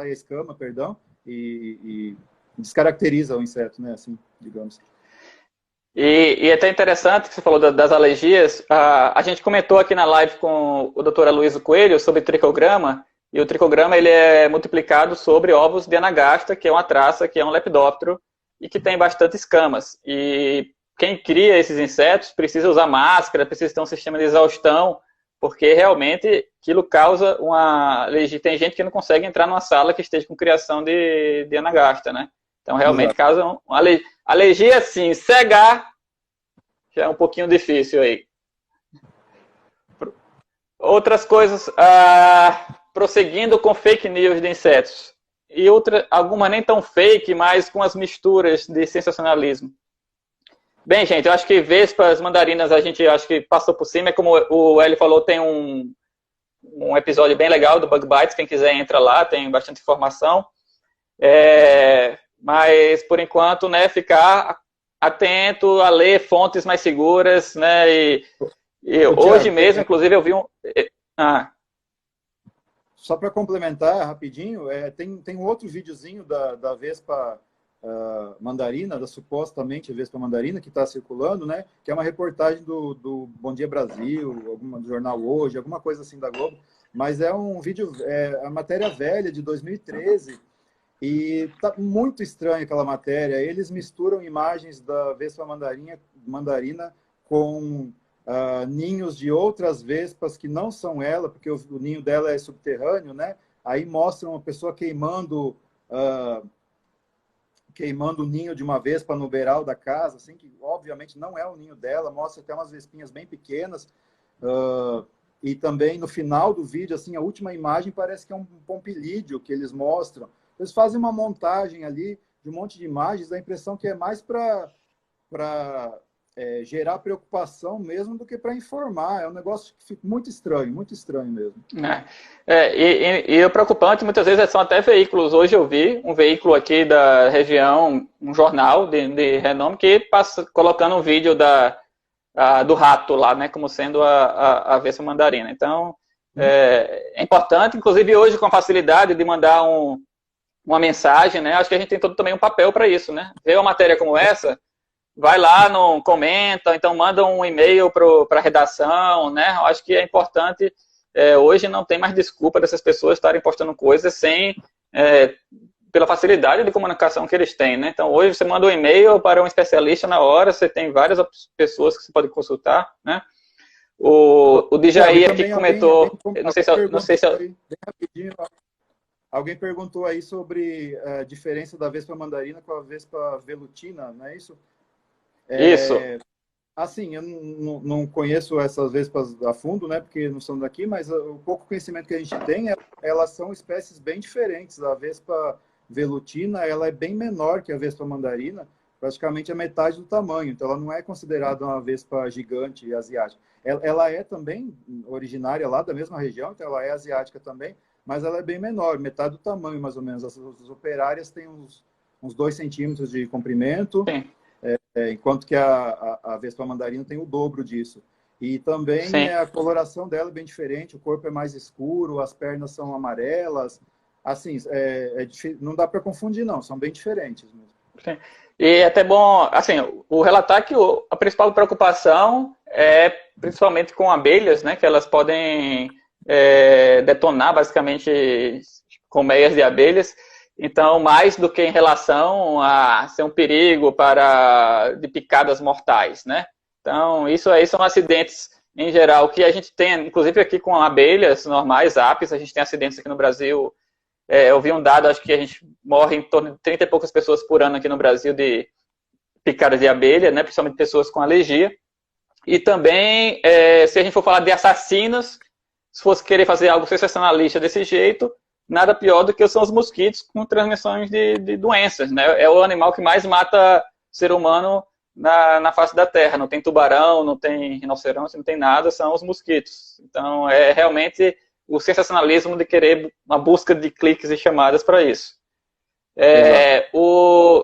escama, perdão, e descaracteriza o inseto, né, assim, digamos. E é até interessante que você falou das alergias. A gente comentou aqui na live com o Dr. Aloysio Coelho sobre tricograma, e o tricograma ele é multiplicado sobre ovos de anagasta, que é uma traça, que é um lepidóptero, e que tem bastante escamas. E quem cria esses insetos precisa usar máscara, precisa ter um sistema de exaustão, porque realmente aquilo causa uma alergia. Tem gente que não consegue entrar numa sala que esteja com criação de anagasta, né? Então, realmente causa uma alergia, assim, cegar já é um pouquinho difícil aí. Outras coisas, prosseguindo com fake news de insetos. E algumas nem tão fake, mas com as misturas de sensacionalismo. Bem, gente, eu acho que vespas, mandarinas, a gente acho que passou por cima. Como o Hélio falou, tem um episódio bem legal do Bug Bites. Quem quiser entra lá, tem bastante informação. Mas, por enquanto, né, ficar atento a ler fontes mais seguras, né, e hoje mesmo, inclusive, eu vi um... Só para complementar rapidinho, tem um outro videozinho da Vespa mandarina, supostamente a Vespa mandarina, que está circulando, né, que é uma reportagem do Bom Dia Brasil, do Jornal Hoje, alguma coisa assim da Globo, mas é um vídeo, a matéria velha de 2013, e tá muito estranha aquela matéria. Eles misturam imagens da Vespa mandarina com ninhos de outras vespas que não são ela, porque o ninho dela é subterrâneo, né? Aí mostram uma pessoa queimando o ninho de uma vespa no beiral da casa, assim, que obviamente não é o ninho dela, mostra até umas vespinhas bem pequenas. E também no final do vídeo, assim, a última imagem parece que é um pompilídeo que eles mostram. Eles fazem uma montagem ali de um monte de imagens, dá a impressão que é mais para gerar preocupação mesmo do que para informar. É um negócio que fica muito estranho mesmo. E o preocupante, muitas vezes, são até veículos. Hoje eu vi um veículo aqui da região, um jornal de renome, que passa colocando um vídeo do rato lá, né, como sendo a vespa mandarina. Então, é importante, inclusive hoje com a facilidade de mandar uma mensagem, né? Acho que a gente tem todo também um papel para isso, né? Ver uma matéria como essa, vai lá, comenta, então manda um e-mail para a redação, né? Acho que é importante. Hoje não tem mais desculpa dessas pessoas estarem postando coisas pela facilidade de comunicação que eles têm, né? Então hoje você manda um e-mail para um especialista na hora, você tem várias pessoas que você pode consultar, né? O Djaí aqui comentou, não sei se bem rapidinho. Alguém perguntou aí sobre a diferença da vespa mandarina com a vespa velutina, não é isso? Isso. Assim, eu não conheço essas vespas a fundo, né, porque não são daqui, mas o pouco conhecimento que a gente tem, elas são espécies bem diferentes. A vespa velutina, ela é bem menor que a vespa mandarina, praticamente a metade do tamanho. Então, ela não é considerada uma vespa gigante asiática. Ela é também originária lá da mesma região, então ela é asiática também, mas ela é bem menor, metade do tamanho, mais ou menos. As operárias têm uns 2 centímetros de comprimento, enquanto que a vespa mandarina tem o dobro disso. E também a coloração dela é bem diferente, o corpo é mais escuro, as pernas são amarelas. Assim, não dá para confundir, não, são bem diferentes mesmo. Sim. E é até bom, assim, o relatar que a principal preocupação é principalmente com abelhas, né, que elas podem detonar basicamente colmeias de abelhas. Então, mais do que em relação a ser um perigo de picadas mortais, né? Então, isso aí são acidentes em geral que a gente tem, inclusive aqui com abelhas normais, apis, a gente tem acidentes aqui no Brasil. Eu vi um dado, acho que a gente morre em torno de 30 e poucas pessoas por ano aqui no Brasil de picadas de abelha, né? Principalmente pessoas com alergia. E também, se a gente for falar de assassinos, se fosse querer fazer algo sensacionalista desse jeito, nada pior do que são os mosquitos com transmissões de doenças, né? É o animal que mais mata ser humano na face da Terra. Não tem tubarão, não tem rinoceronte, não tem nada, são os mosquitos. Então, é realmente o sensacionalismo de querer uma busca de cliques e chamadas para isso. O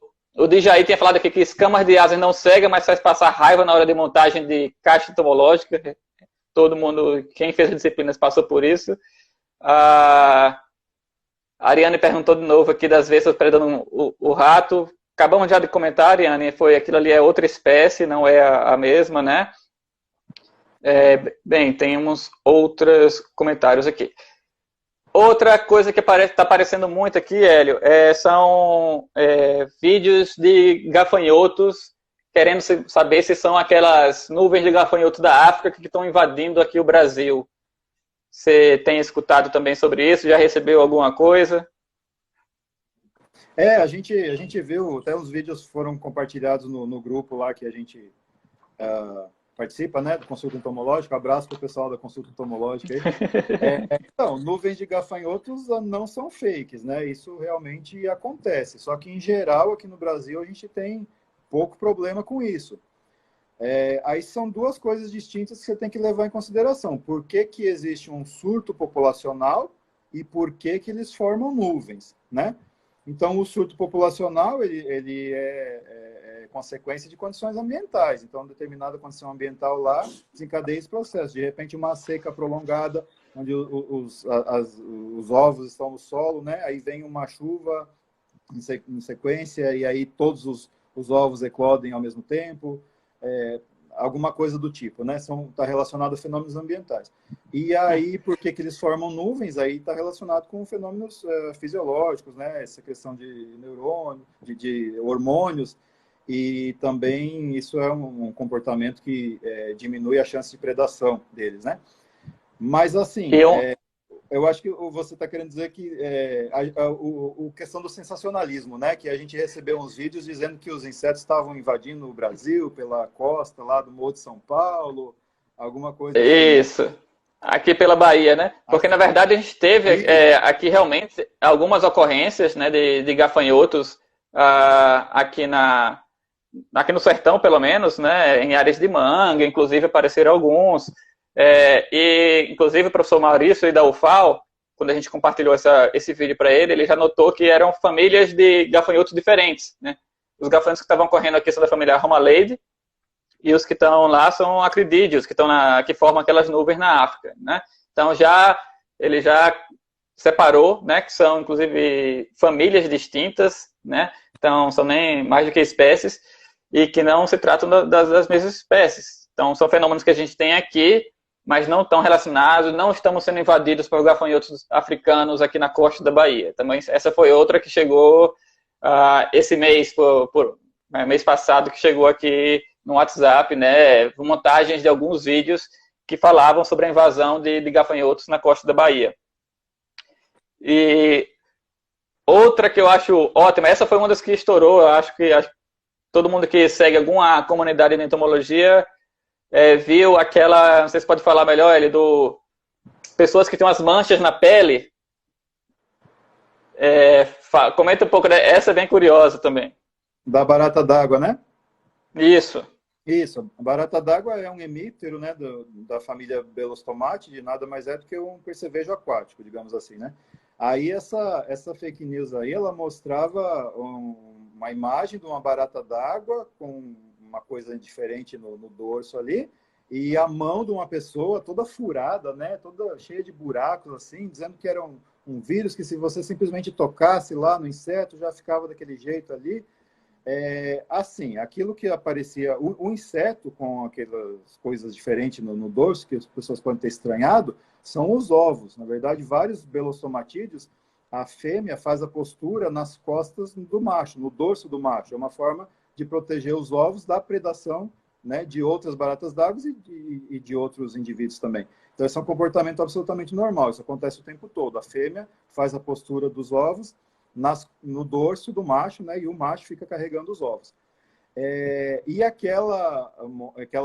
Djaí tinha falado aqui que escamas de asas não cega, mas faz passar raiva na hora de montagem de caixa entomológica. Todo mundo, quem fez disciplinas, passou por isso. A Ariane perguntou de novo aqui das vespas predando o rato. Acabamos já de comentar, Ariane, aquilo ali é outra espécie, não é a mesma, né? Bem, temos outros comentários aqui. Outra coisa que está aparecendo muito aqui, Hélio, são vídeos de gafanhotos querendo saber se são aquelas nuvens de gafanhotos da África que estão invadindo aqui o Brasil. Você tem escutado também sobre isso? Já recebeu alguma coisa? A gente viu, até os vídeos foram compartilhados no grupo lá que a gente participa, né, do Consulta Entomológica. Abraço para o pessoal da Consulta Entomológica aí. Então, nuvens de gafanhotos não são fakes, né? Isso realmente acontece. Só que, em geral, aqui no Brasil, a gente tem pouco problema com isso. Aí são 2 coisas distintas que você tem que levar em consideração. Por que existe um surto populacional e por que eles formam nuvens, né? Então, o surto populacional ele é consequência de condições ambientais. Então, determinada condição ambiental lá desencadeia esse processo. De repente, uma seca prolongada, onde os ovos estão no solo, né? Aí vem uma chuva em sequência e aí todos os ovos eclodem ao mesmo tempo. Alguma coisa do tipo, né? Está relacionado a fenômenos ambientais. E aí, por que eles formam nuvens? Aí está relacionado com fenômenos fisiológicos, né? Essa questão de neurônio, de hormônios, e também isso é um comportamento que diminui a chance de predação deles, né? Mas, assim, eu acho que você está querendo dizer que a questão do sensacionalismo, né? Que a gente recebeu uns vídeos dizendo que os insetos estavam invadindo o Brasil pela costa lá do Morro de São Paulo, alguma coisa assim. Isso. Aqui pela Bahia, né? Porque, na verdade, a gente teve aqui realmente algumas ocorrências, né, de gafanhotos aqui no sertão, pelo menos, né? Em áreas de manga, inclusive apareceram alguns. E, inclusive, o professor Maurício da UFAL, quando a gente compartilhou esse vídeo para ele já notou que eram famílias de gafanhotos diferentes, né? Os gafanhotos que estavam correndo aqui são da família Romaleide, e os que estão lá são acridídeos, que formam aquelas nuvens na África, né? Então, ele já separou, né, que são, inclusive, famílias distintas, né? Então, são nem mais do que espécies, e que não se tratam das mesmas espécies. Então, são fenômenos que a gente tem aqui, mas não estão relacionados, não estamos sendo invadidos por gafanhotos africanos aqui na costa da Bahia. Também essa foi outra que chegou esse mês, mês passado, que chegou aqui no WhatsApp, né, montagens de alguns vídeos que falavam sobre a invasão de gafanhotos na costa da Bahia. E outra que eu acho ótima, essa foi uma das que estourou, eu acho que todo mundo que segue alguma comunidade de entomologia viu aquela, não sei se pode falar melhor, pessoas que têm umas manchas na pele. Comenta um pouco, essa é bem curiosa também. Da barata d'água, né? Isso. Isso, a barata d'água é um hemíptero, né, da família Belostomate, nada mais é do que um percevejo aquático, digamos assim, né? Aí essa fake news aí, ela mostrava uma imagem de uma barata d'água com uma coisa diferente no dorso ali, e a mão de uma pessoa toda furada, né, toda cheia de buracos assim, dizendo que era um vírus que se você simplesmente tocasse lá no inseto já ficava daquele jeito ali. Assim, aquilo que aparecia, o inseto com aquelas coisas diferentes no dorso, que as pessoas podem ter estranhado, são os ovos. Na verdade, vários belossomatídeos, a fêmea faz a postura nas costas do macho, no dorso do macho. É uma forma de proteger os ovos da predação, né, de outras baratas d'água e de outros indivíduos também. Então, esse é um comportamento absolutamente normal. Isso acontece o tempo todo. A fêmea faz a postura dos ovos no dorso do macho, né? E o macho fica carregando os ovos. E aquela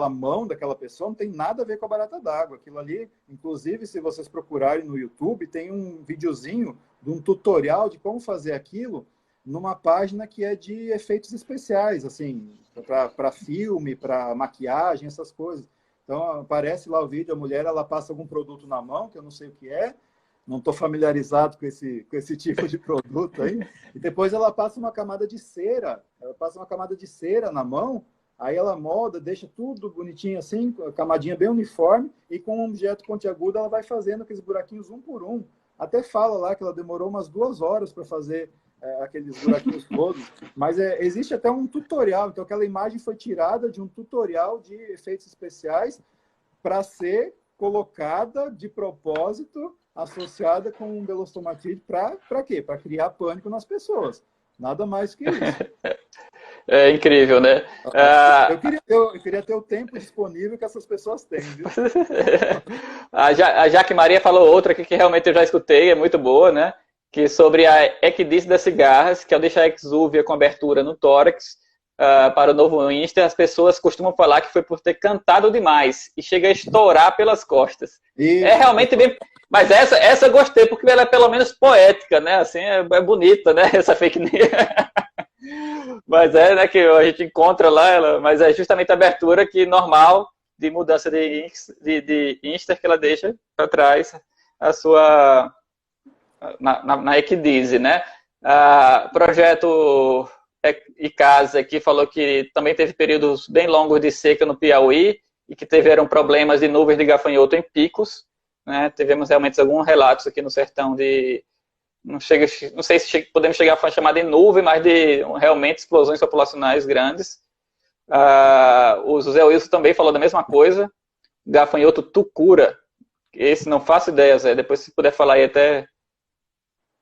mão daquela pessoa não tem nada a ver com a barata d'água. Aquilo ali, inclusive, se vocês procurarem no YouTube, tem um videozinho de um tutorial de como fazer aquilo numa página que é de efeitos especiais, assim, para filme, para maquiagem, essas coisas. Então, aparece lá o vídeo, a mulher, ela passa algum produto na mão, que eu não sei o que é, não estou familiarizado com esse tipo de produto aí. E depois ela passa uma camada de cera, na mão, aí ela molda, deixa tudo bonitinho assim, camadinha bem uniforme, e com um objeto pontiagudo ela vai fazendo aqueles buraquinhos um por um. Até fala lá que ela demorou umas 2 horas para fazer aqueles buraquinhos todos. Mas existe até um tutorial, então aquela imagem foi tirada de um tutorial de efeitos especiais para ser colocada de propósito, associada com um belostomatide, para quê? Para criar pânico nas pessoas. Nada mais que isso. É incrível, né? Eu queria ter o tempo disponível que essas pessoas têm, viu? A Jaque Maria falou outra aqui que realmente eu já escutei, é muito boa, né? Que sobre a equidise das cigarras, que ao deixar a exúvia com abertura no tórax, para o novo Insta, as pessoas costumam falar que foi por ter cantado demais e chega a estourar pelas costas. Isso. É realmente bem... Mas essa eu gostei, porque ela é pelo menos poética, né? Assim, é bonita, né? Essa fake news. Mas né, que a gente encontra lá, mas é justamente a abertura que normal de mudança de Insta que ela deixa para trás a sua na equidise, né? Projeto ICASA aqui falou que também teve períodos bem longos de seca no Piauí e que tiveram problemas de nuvens de gafanhoto em picos, né? Tivemos realmente alguns relatos aqui no sertão de não sei se podemos chegar a chamar de nuvem, mas de realmente explosões populacionais grandes. O José Wilson também falou da mesma coisa. Gafanhoto tucura. Esse não faço ideia, Zé. Depois se puder falar aí até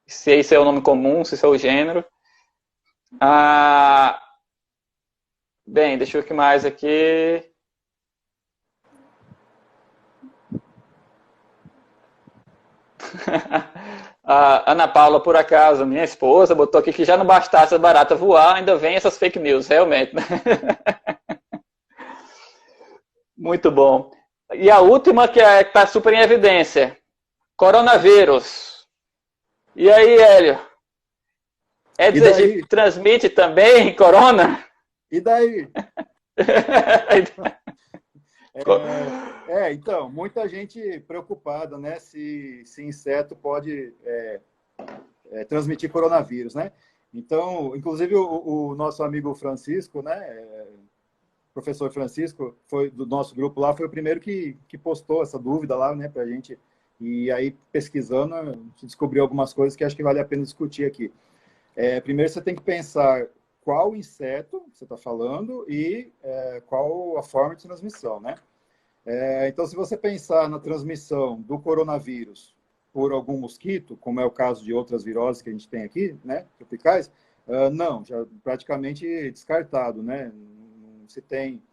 se esse é o nome comum, se esse é o gênero. Bem, deixa eu ver o que mais aqui. A Ana Paula, por acaso, minha esposa, botou aqui que já não bastasse a barata voar, ainda vem essas fake news, realmente. Né? Muito bom. E a última, que está super em evidência: coronavírus. E aí, Hélio? É dizer que transmite também corona? E daí? Então, muita gente preocupada, né, se inseto pode transmitir coronavírus, né? Então, inclusive o nosso amigo Francisco, né, professor Francisco, foi do nosso grupo lá, foi o primeiro que postou essa dúvida lá, né, pra gente. E aí, pesquisando, a gente descobriu algumas coisas que acho que vale a pena discutir aqui. Primeiro, você tem que pensar qual inseto você está falando e qual a forma de transmissão, né? Então, se você pensar na transmissão do coronavírus por algum mosquito, como é o caso de outras viroses que a gente tem aqui, né, tropicais, não, já praticamente descartado, né? Não se tem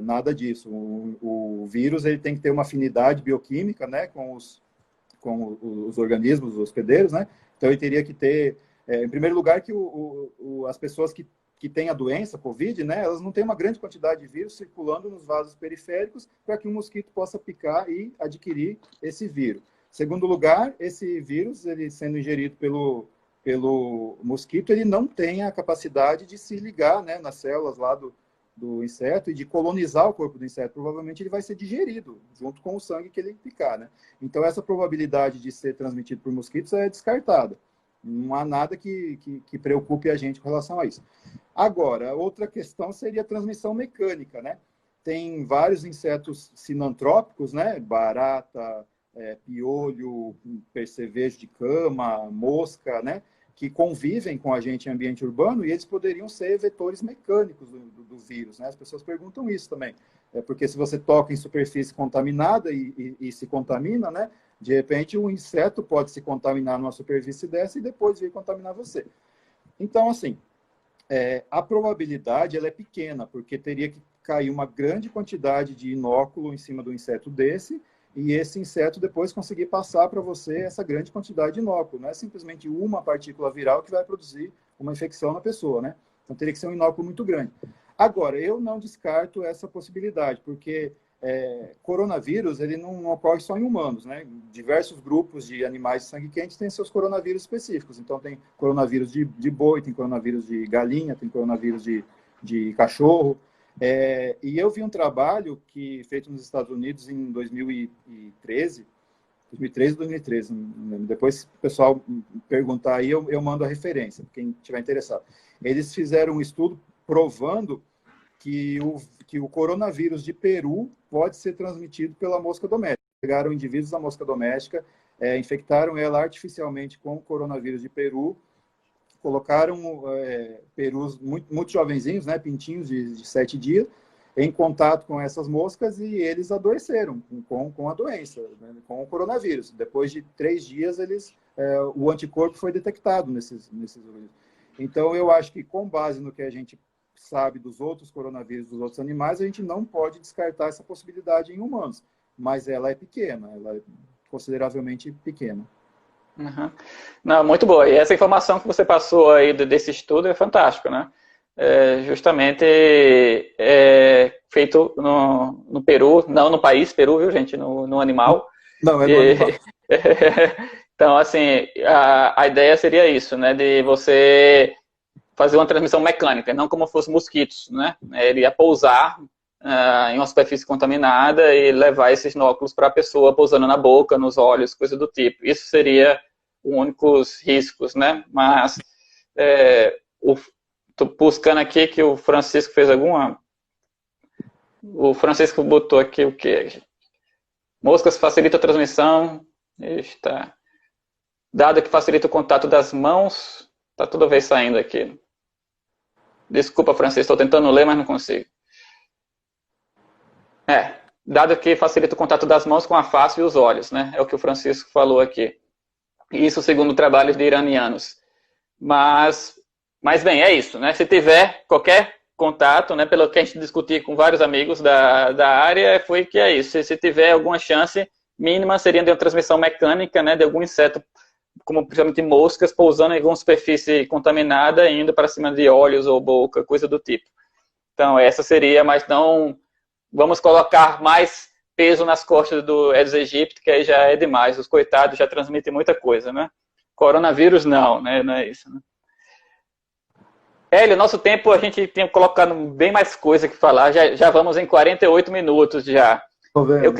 nada disso. O vírus ele tem que ter uma afinidade bioquímica, né, com os organismos, os hospedeiros, né? Então, ele teria que ter, em primeiro lugar, que as pessoas que têm a doença, Covid, né, elas não têm uma grande quantidade de vírus circulando nos vasos periféricos para que um mosquito possa picar e adquirir esse vírus. Segundo lugar, esse vírus, ele sendo ingerido pelo mosquito, ele não tem a capacidade de se ligar, né, nas células lá do inseto e de colonizar o corpo do inseto. Provavelmente ele vai ser digerido junto com o sangue que ele picar, né? Então essa probabilidade de ser transmitido por mosquitos é descartada. Não há nada que preocupe a gente com relação a isso. Agora, outra questão seria a transmissão mecânica, né? Tem vários insetos sinantrópicos, né? Barata, piolho, percevejo de cama, mosca, né? Que convivem com a gente em ambiente urbano e eles poderiam ser vetores mecânicos do vírus, né? As pessoas perguntam isso também. Porque se você toca em superfície contaminada e se contamina, né? De repente o inseto pode se contaminar numa superfície dessa e depois vir contaminar você. Então, assim, a probabilidade ela é pequena, porque teria que cair uma grande quantidade de inóculo em cima do inseto desse, e esse inseto depois conseguir passar para você essa grande quantidade de inóculo. Não é simplesmente uma partícula viral que vai produzir uma infecção na pessoa, né? Então teria que ser um inóculo muito grande. Agora, eu não descarto essa possibilidade, porque coronavírus ele não ocorre só em humanos, né? Diversos grupos de animais de sangue quente têm seus coronavírus específicos. Então tem coronavírus de boi, tem coronavírus de galinha, tem coronavírus de cachorro. E eu vi um trabalho feito nos Estados Unidos em 2013, 2013, depois se o pessoal perguntar aí, eu mando a referência, quem estiver interessado. Eles fizeram um estudo provando que o coronavírus de Peru pode ser transmitido pela mosca doméstica. Pegaram indivíduos da mosca doméstica, infectaram ela artificialmente com o coronavírus de Peru, colocaram perus muito jovenzinhos, né, pintinhos de 7 dias, em contato com essas moscas e eles adoeceram com a doença, né, com o coronavírus. Depois de 3 dias, o anticorpo foi detectado nesses organismos. Então, eu acho que com base no que a gente sabe dos outros coronavírus, dos outros animais, a gente não pode descartar essa possibilidade em humanos, mas ela é pequena, ela é consideravelmente pequena. Uhum. Não, muito boa. E essa informação que você passou aí desse estudo é fantástico, né? Justamente feito no Peru, não no país Peru, viu, gente? No animal. Não, é no animal. Então, assim, a ideia seria isso, né? De você fazer uma transmissão mecânica, não como fosse mosquitos, né? Ele ia pousar em uma superfície contaminada e levar esses inóculos para a pessoa pousando na boca, nos olhos, coisa do tipo. Isso seria os únicos riscos, né? Mas tô buscando aqui que o Francisco fez alguma. O Francisco botou aqui o quê? Moscas facilita a transmissão. Está. Dado que facilita o contato das mãos. Tá toda vez saindo aqui. Desculpa, Francisco, estou tentando ler, mas não consigo. Dado que facilita o contato das mãos com a face e os olhos, né? É o que o Francisco falou aqui. Isso segundo trabalhos de iranianos. Mas bem, é isso, né? Se tiver qualquer contato, né, pelo que a gente discutiu com vários amigos da área, foi que é isso. Se tiver alguma chance mínima, seria de uma transmissão mecânica, né, de algum inseto, como principalmente moscas, pousando em alguma superfície contaminada, indo para cima de olhos ou boca, coisa do tipo. Então, essa seria, mas não vamos colocar mais peso nas costas do Aedes aegypti, que aí já é demais. Os coitados já transmitem muita coisa, né? Coronavírus não, né? Não é isso, né? Hélio, nosso tempo a gente tinha colocado bem mais coisa que falar, já vamos em 48 minutos já. Eu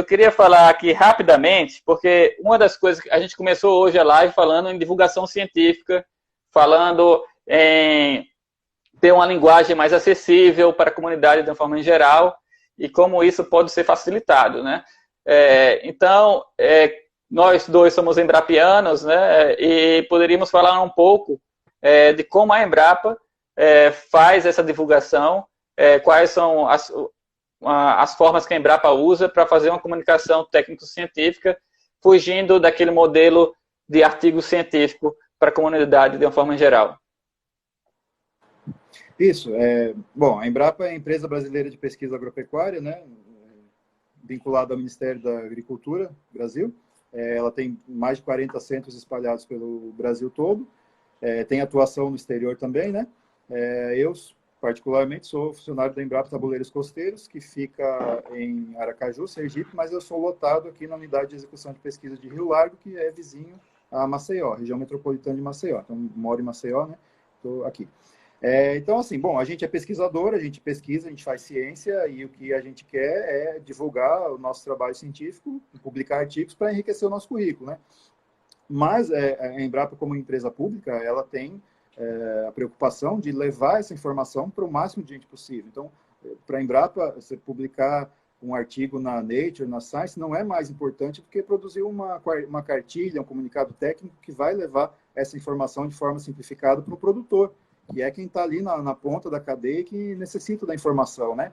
queria falar aqui rapidamente, porque uma das coisas que a gente começou hoje a live falando em divulgação científica, falando em ter uma linguagem mais acessível para a comunidade de uma forma em geral, e como isso pode ser facilitado, né? Então, nós dois somos embrapianos, né? E poderíamos falar um pouco de como a Embrapa faz essa divulgação, quais são as formas que a Embrapa usa para fazer uma comunicação técnico-científica, fugindo daquele modelo de artigo científico para a comunidade de uma forma em geral. Isso. Bom, a Embrapa é a empresa brasileira de pesquisa agropecuária, né? Vinculada ao Ministério da Agricultura do Brasil. Ela tem mais de 40 centros espalhados pelo Brasil todo. Tem atuação no exterior também, né? Eu particularmente, sou funcionário da Embrapa Tabuleiros Costeiros, que fica em Aracaju, Sergipe, mas eu sou lotado aqui na Unidade de Execução de Pesquisa de Rio Largo, que é vizinho a Maceió, região metropolitana de Maceió. Então, moro em Maceió, né? Estou aqui. Então, assim, bom, a gente é pesquisador, a gente pesquisa, a gente faz ciência e o que a gente quer é divulgar o nosso trabalho científico, publicar artigos para enriquecer o nosso currículo, né? Mas a Embrapa, como empresa pública, ela tem a preocupação de levar essa informação para o máximo de gente possível. Então, para a Embrapa, você publicar um artigo na Nature, na Science, não é mais importante do que produzir uma cartilha, um comunicado técnico que vai levar essa informação de forma simplificada para o produtor, que é quem está ali na ponta da cadeia e que necessita da informação, né?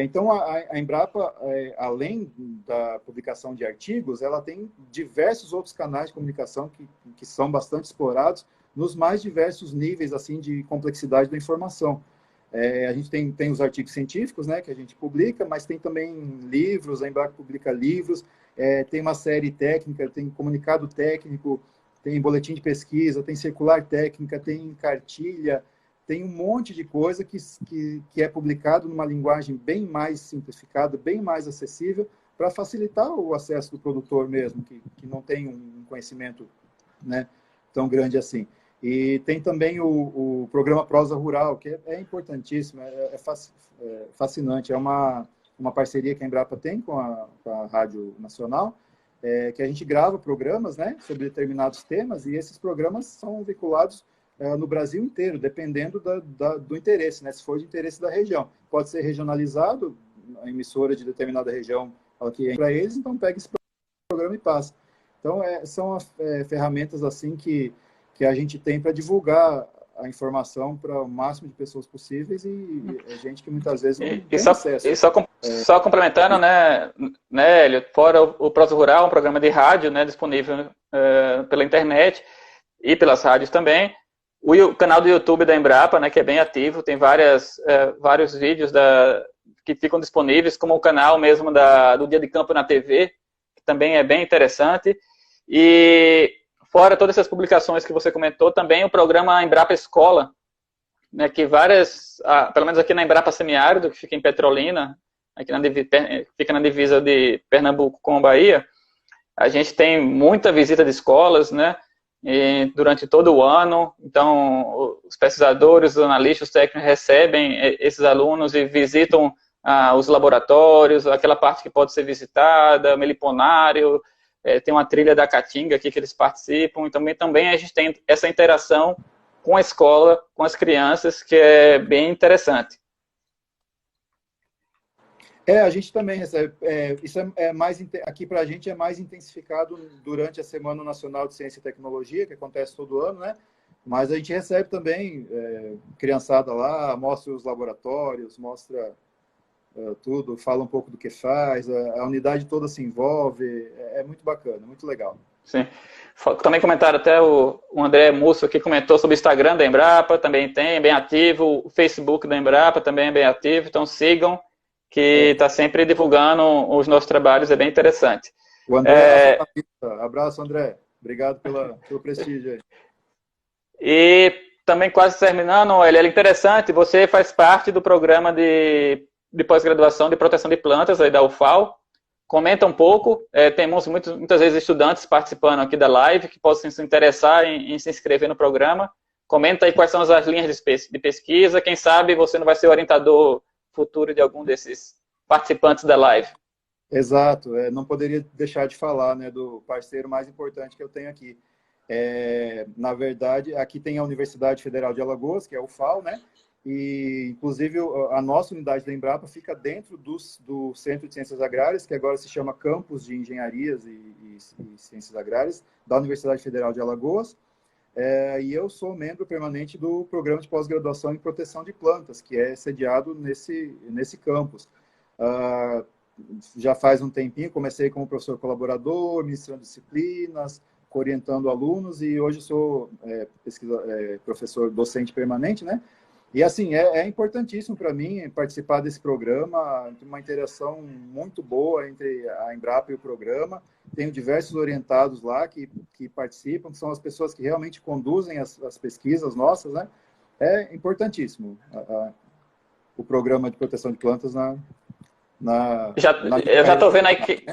Então, a Embrapa, além da publicação de artigos, ela tem diversos outros canais de comunicação que são bastante explorados nos mais diversos níveis assim de complexidade da informação. A gente tem os artigos científicos, né, que a gente publica, mas tem também livros, a Embrapa publica livros, tem uma série técnica, tem comunicado técnico, tem boletim de pesquisa, tem circular técnica, tem cartilha, tem um monte de coisa que é publicado numa linguagem bem mais simplificada, bem mais acessível, para facilitar o acesso do produtor mesmo, que não tem um conhecimento, né, tão grande assim. E tem também o programa Prosa Rural, que é importantíssimo, fascinante. É uma parceria que a Embrapa tem com a Rádio Nacional, que a gente grava programas, né, sobre determinados temas, e esses programas são veiculados no Brasil inteiro, dependendo do interesse, né? Se for de interesse da região. Pode ser regionalizado, a emissora de determinada região que é para eles, então pega esse programa e passa. Então, são ferramentas assim que a gente tem para divulgar a informação para o máximo de pessoas possíveis e gente que muitas vezes não tem acesso. E só complementando, né, Hélio, fora o Prosa Rural, um programa de rádio, né, disponível pela internet e pelas rádios também. O canal do YouTube da Embrapa, né, que é bem ativo, tem vários vídeos que ficam disponíveis, como o canal mesmo do Dia de Campo na TV, que também é bem interessante. E fora todas essas publicações que você comentou, também o programa Embrapa Escola, né, que pelo menos aqui na Embrapa Semiárido, que fica em Petrolina, aqui fica na divisa de Pernambuco com a Bahia, a gente tem muita visita de escolas, né, durante todo o ano. Então, os pesquisadores, os analistas, os técnicos recebem esses alunos e visitam os laboratórios, aquela parte que pode ser visitada, meliponário, tem uma trilha da Caatinga aqui que eles participam, e também a gente tem essa interação com a escola, com as crianças, que é bem interessante. A gente também recebe. Isso aqui para a gente é mais intensificado durante a Semana Nacional de Ciência e Tecnologia, que acontece todo ano, né? Mas a gente recebe também criançada lá, mostra os laboratórios, mostra tudo, fala um pouco do que faz, a unidade toda se envolve, é muito bacana, muito legal. Sim. Também comentaram até o André Musso aqui, comentou sobre o Instagram da Embrapa, também tem, bem ativo, o Facebook da Embrapa também é bem ativo, então sigam, que está sempre divulgando os nossos trabalhos, é bem interessante. O André, abraço, André. Obrigado pelo prestígio aí. E também quase terminando, ele é interessante, você faz parte do programa de pós-graduação de proteção de plantas aí da UFAL. Comenta um pouco, temos muitas vezes estudantes participando aqui da live que possam se interessar em se inscrever no programa. Comenta aí quais são as linhas de pesquisa, quem sabe você não vai ser orientador futuro de algum desses participantes da live. Exato, não poderia deixar de falar, né, do parceiro mais importante que eu tenho aqui. Na verdade, aqui tem a Universidade Federal de Alagoas, que é o UFAL, né, e inclusive a nossa unidade da Embrapa fica dentro do Centro de Ciências Agrárias, que agora se chama Campus de Engenharias e Ciências Agrárias, da Universidade Federal de Alagoas. E eu sou membro permanente do programa de pós-graduação em proteção de plantas, que é sediado nesse campus. Já faz um tempinho, comecei como professor colaborador, ministrando disciplinas, orientando alunos, e hoje sou professor docente permanente, né? E assim, é importantíssimo para mim participar desse programa, uma interação muito boa entre a Embrapa e o programa. Tenho diversos orientados lá que participam, que são as pessoas que realmente conduzem as pesquisas nossas, né? É importantíssimo o programa de proteção de plantas Eu já estou vendo aí que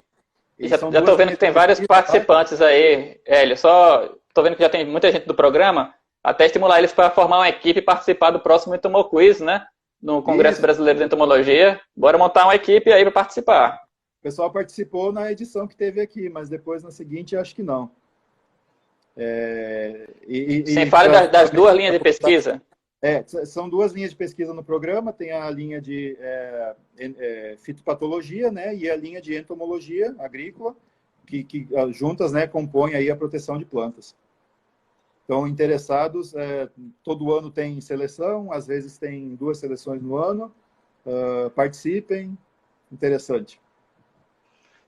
já estou vendo que tem vários participantes aí, Hélio. Só estou vendo que já tem muita gente do programa. Até estimular eles para formar uma equipe e participar do próximo Entomo Quiz, né? No Congresso Brasileiro de Entomologia. Bora montar uma equipe aí para participar. O pessoal participou na edição que teve aqui, mas depois na seguinte acho que não. Sem falha das duas linhas de pesquisa. São duas linhas de pesquisa no programa. Tem a linha de fitopatologia, né? E a linha de entomologia agrícola, que juntas, né, compõem aí a proteção de plantas. Então, interessados, todo ano tem seleção, às vezes tem 2 seleções no ano. Participem, interessante.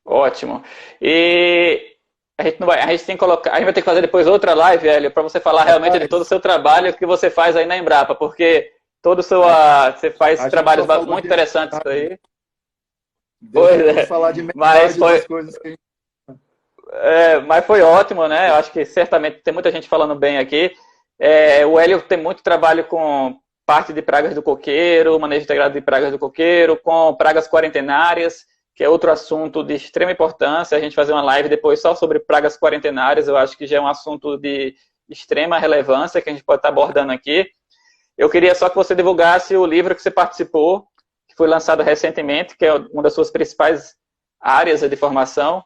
Ótimo. E a gente tem que colocar, a gente vai ter que fazer depois outra live, Hélio, para você falar realmente de todo o seu trabalho que você faz aí na Embrapa, porque você faz trabalhos muito interessantes aí. Falar de metade das coisas que mas foi ótimo, né? Eu acho que certamente tem muita gente falando bem aqui. O Hélio tem muito trabalho com parte de pragas do coqueiro, manejo integrado de pragas do coqueiro, com pragas quarentenárias, que é outro assunto de extrema importância. A gente fazer uma live depois só sobre pragas quarentenárias, eu acho que já é um assunto de extrema relevância que a gente pode estar abordando aqui. Eu queria só que você divulgasse o livro que você participou, que foi lançado recentemente, que é uma das suas principais áreas de formação.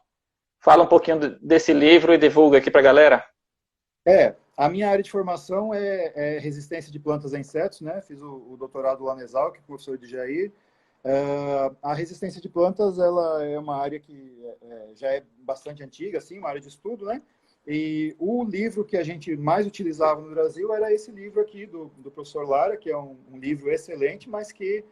Fala um pouquinho desse livro e divulga aqui para a galera. A minha área de formação é resistência de plantas a insetos, né? Fiz o doutorado lá na Exalc, com o professor de Jair. A resistência de plantas, ela é uma área que já é bastante antiga, assim, uma área de estudo, né? E o livro que a gente mais utilizava no Brasil era esse livro aqui do professor Lara, que é um livro excelente, mas que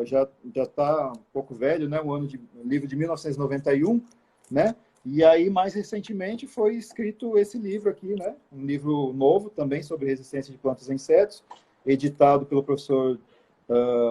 já está um pouco velho, né? Um livro de 1991, né? E aí, mais recentemente, foi escrito esse livro aqui, né? Um livro novo também sobre resistência de plantas a insetos, editado pelo professor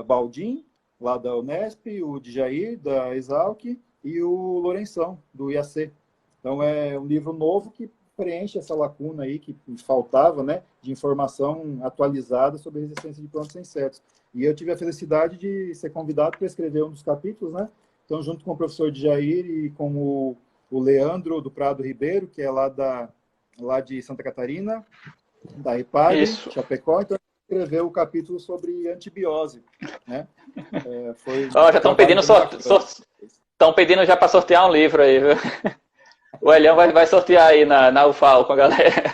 Baldim, lá da Unesp, o Djair, da Exalc, e o Lourenção, do IAC. Então, é um livro novo que preenche essa lacuna aí que faltava, né? De informação atualizada sobre resistência de plantas a insetos. E eu tive a felicidade de ser convidado para escrever um dos capítulos, né? Então, junto com o professor Djair e com o Leandro do Prado Ribeiro, que é lá de Santa Catarina, da IPAG, Chapecó, então escreveu o capítulo sobre antibiose, né? Já estão pedindo já para sortear um livro aí, viu? O Elião vai sortear aí na UFAL com a galera.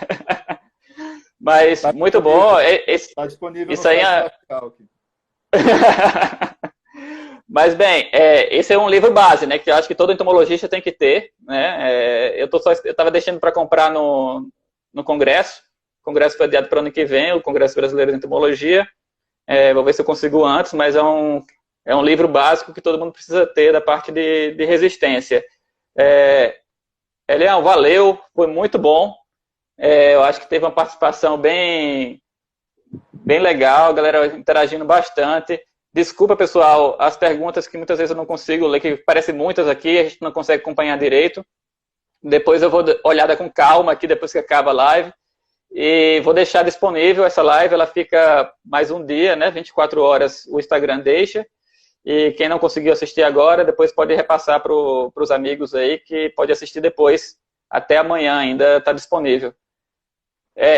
Mas muito bom. Está disponível isso no site da Calc. Mas, bem, esse é um livro base, né? Que eu acho que todo entomologista tem que ter, né? Eu estava deixando para comprar no Congresso. O Congresso foi adiado para o ano que vem, o Congresso Brasileiro de Entomologia. Vou ver se eu consigo antes, mas é um livro básico que todo mundo precisa ter da parte de resistência. Elião, valeu, foi muito bom. Eu acho que teve uma participação bem legal, a galera interagindo bastante. Desculpa, pessoal, as perguntas que muitas vezes eu não consigo ler, que parecem muitas aqui, a gente não consegue acompanhar direito. Depois eu vou dar olhada com calma aqui, depois que acaba a live. E vou deixar disponível essa live, ela fica mais um dia, né? 24 horas o Instagram deixa. E quem não conseguiu assistir agora, depois pode repassar para os amigos aí, que pode assistir depois. Até amanhã ainda está disponível.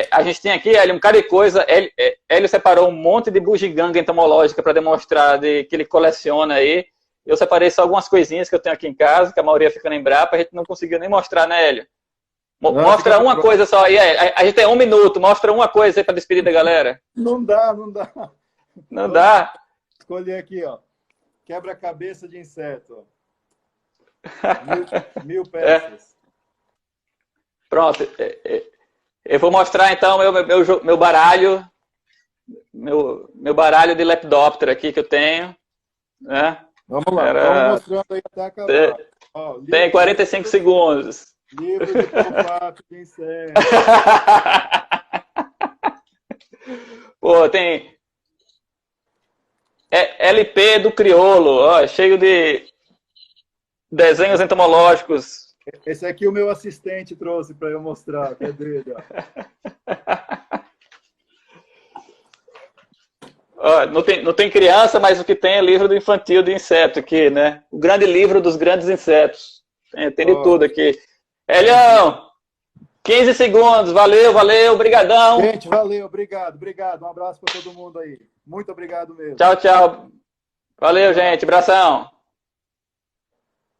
A gente tem aqui, Hélio, um cara de coisa. Hélio separou um monte de bugiganga entomológica para demonstrar que ele coleciona aí. Eu separei só algumas coisinhas que eu tenho aqui em casa, que a maioria fica na Embrapa, a gente não conseguiu nem mostrar, né, Hélio? Mostra uma coisa só aí. A gente tem 1 minuto, mostra uma coisa aí para despedir da galera. Não dá. Não dá. Escolhi aqui, ó. Quebra-cabeça de inseto. 1000 peças. Pronto. Eu vou mostrar então meu baralho, meu baralho de Lepidoptera aqui que eu tenho. Né? Vamos lá, vamos mostrando aí até acabar. Tem 45 segundos. Livro de contato de inseto. Pô, tem LP do Criolo, ó, cheio de desenhos entomológicos. Esse aqui o meu assistente trouxe para eu mostrar. Cadê ele? Ó, não tem criança, mas o que tem é livro do infantil de inseto aqui, né? O grande livro dos grandes insetos. Tem de tudo aqui. Elião, 15 segundos. Valeu, valeu, brigadão. Gente, valeu, obrigado. Um abraço para todo mundo aí. Muito obrigado mesmo. Tchau, tchau. Valeu, gente. Abração.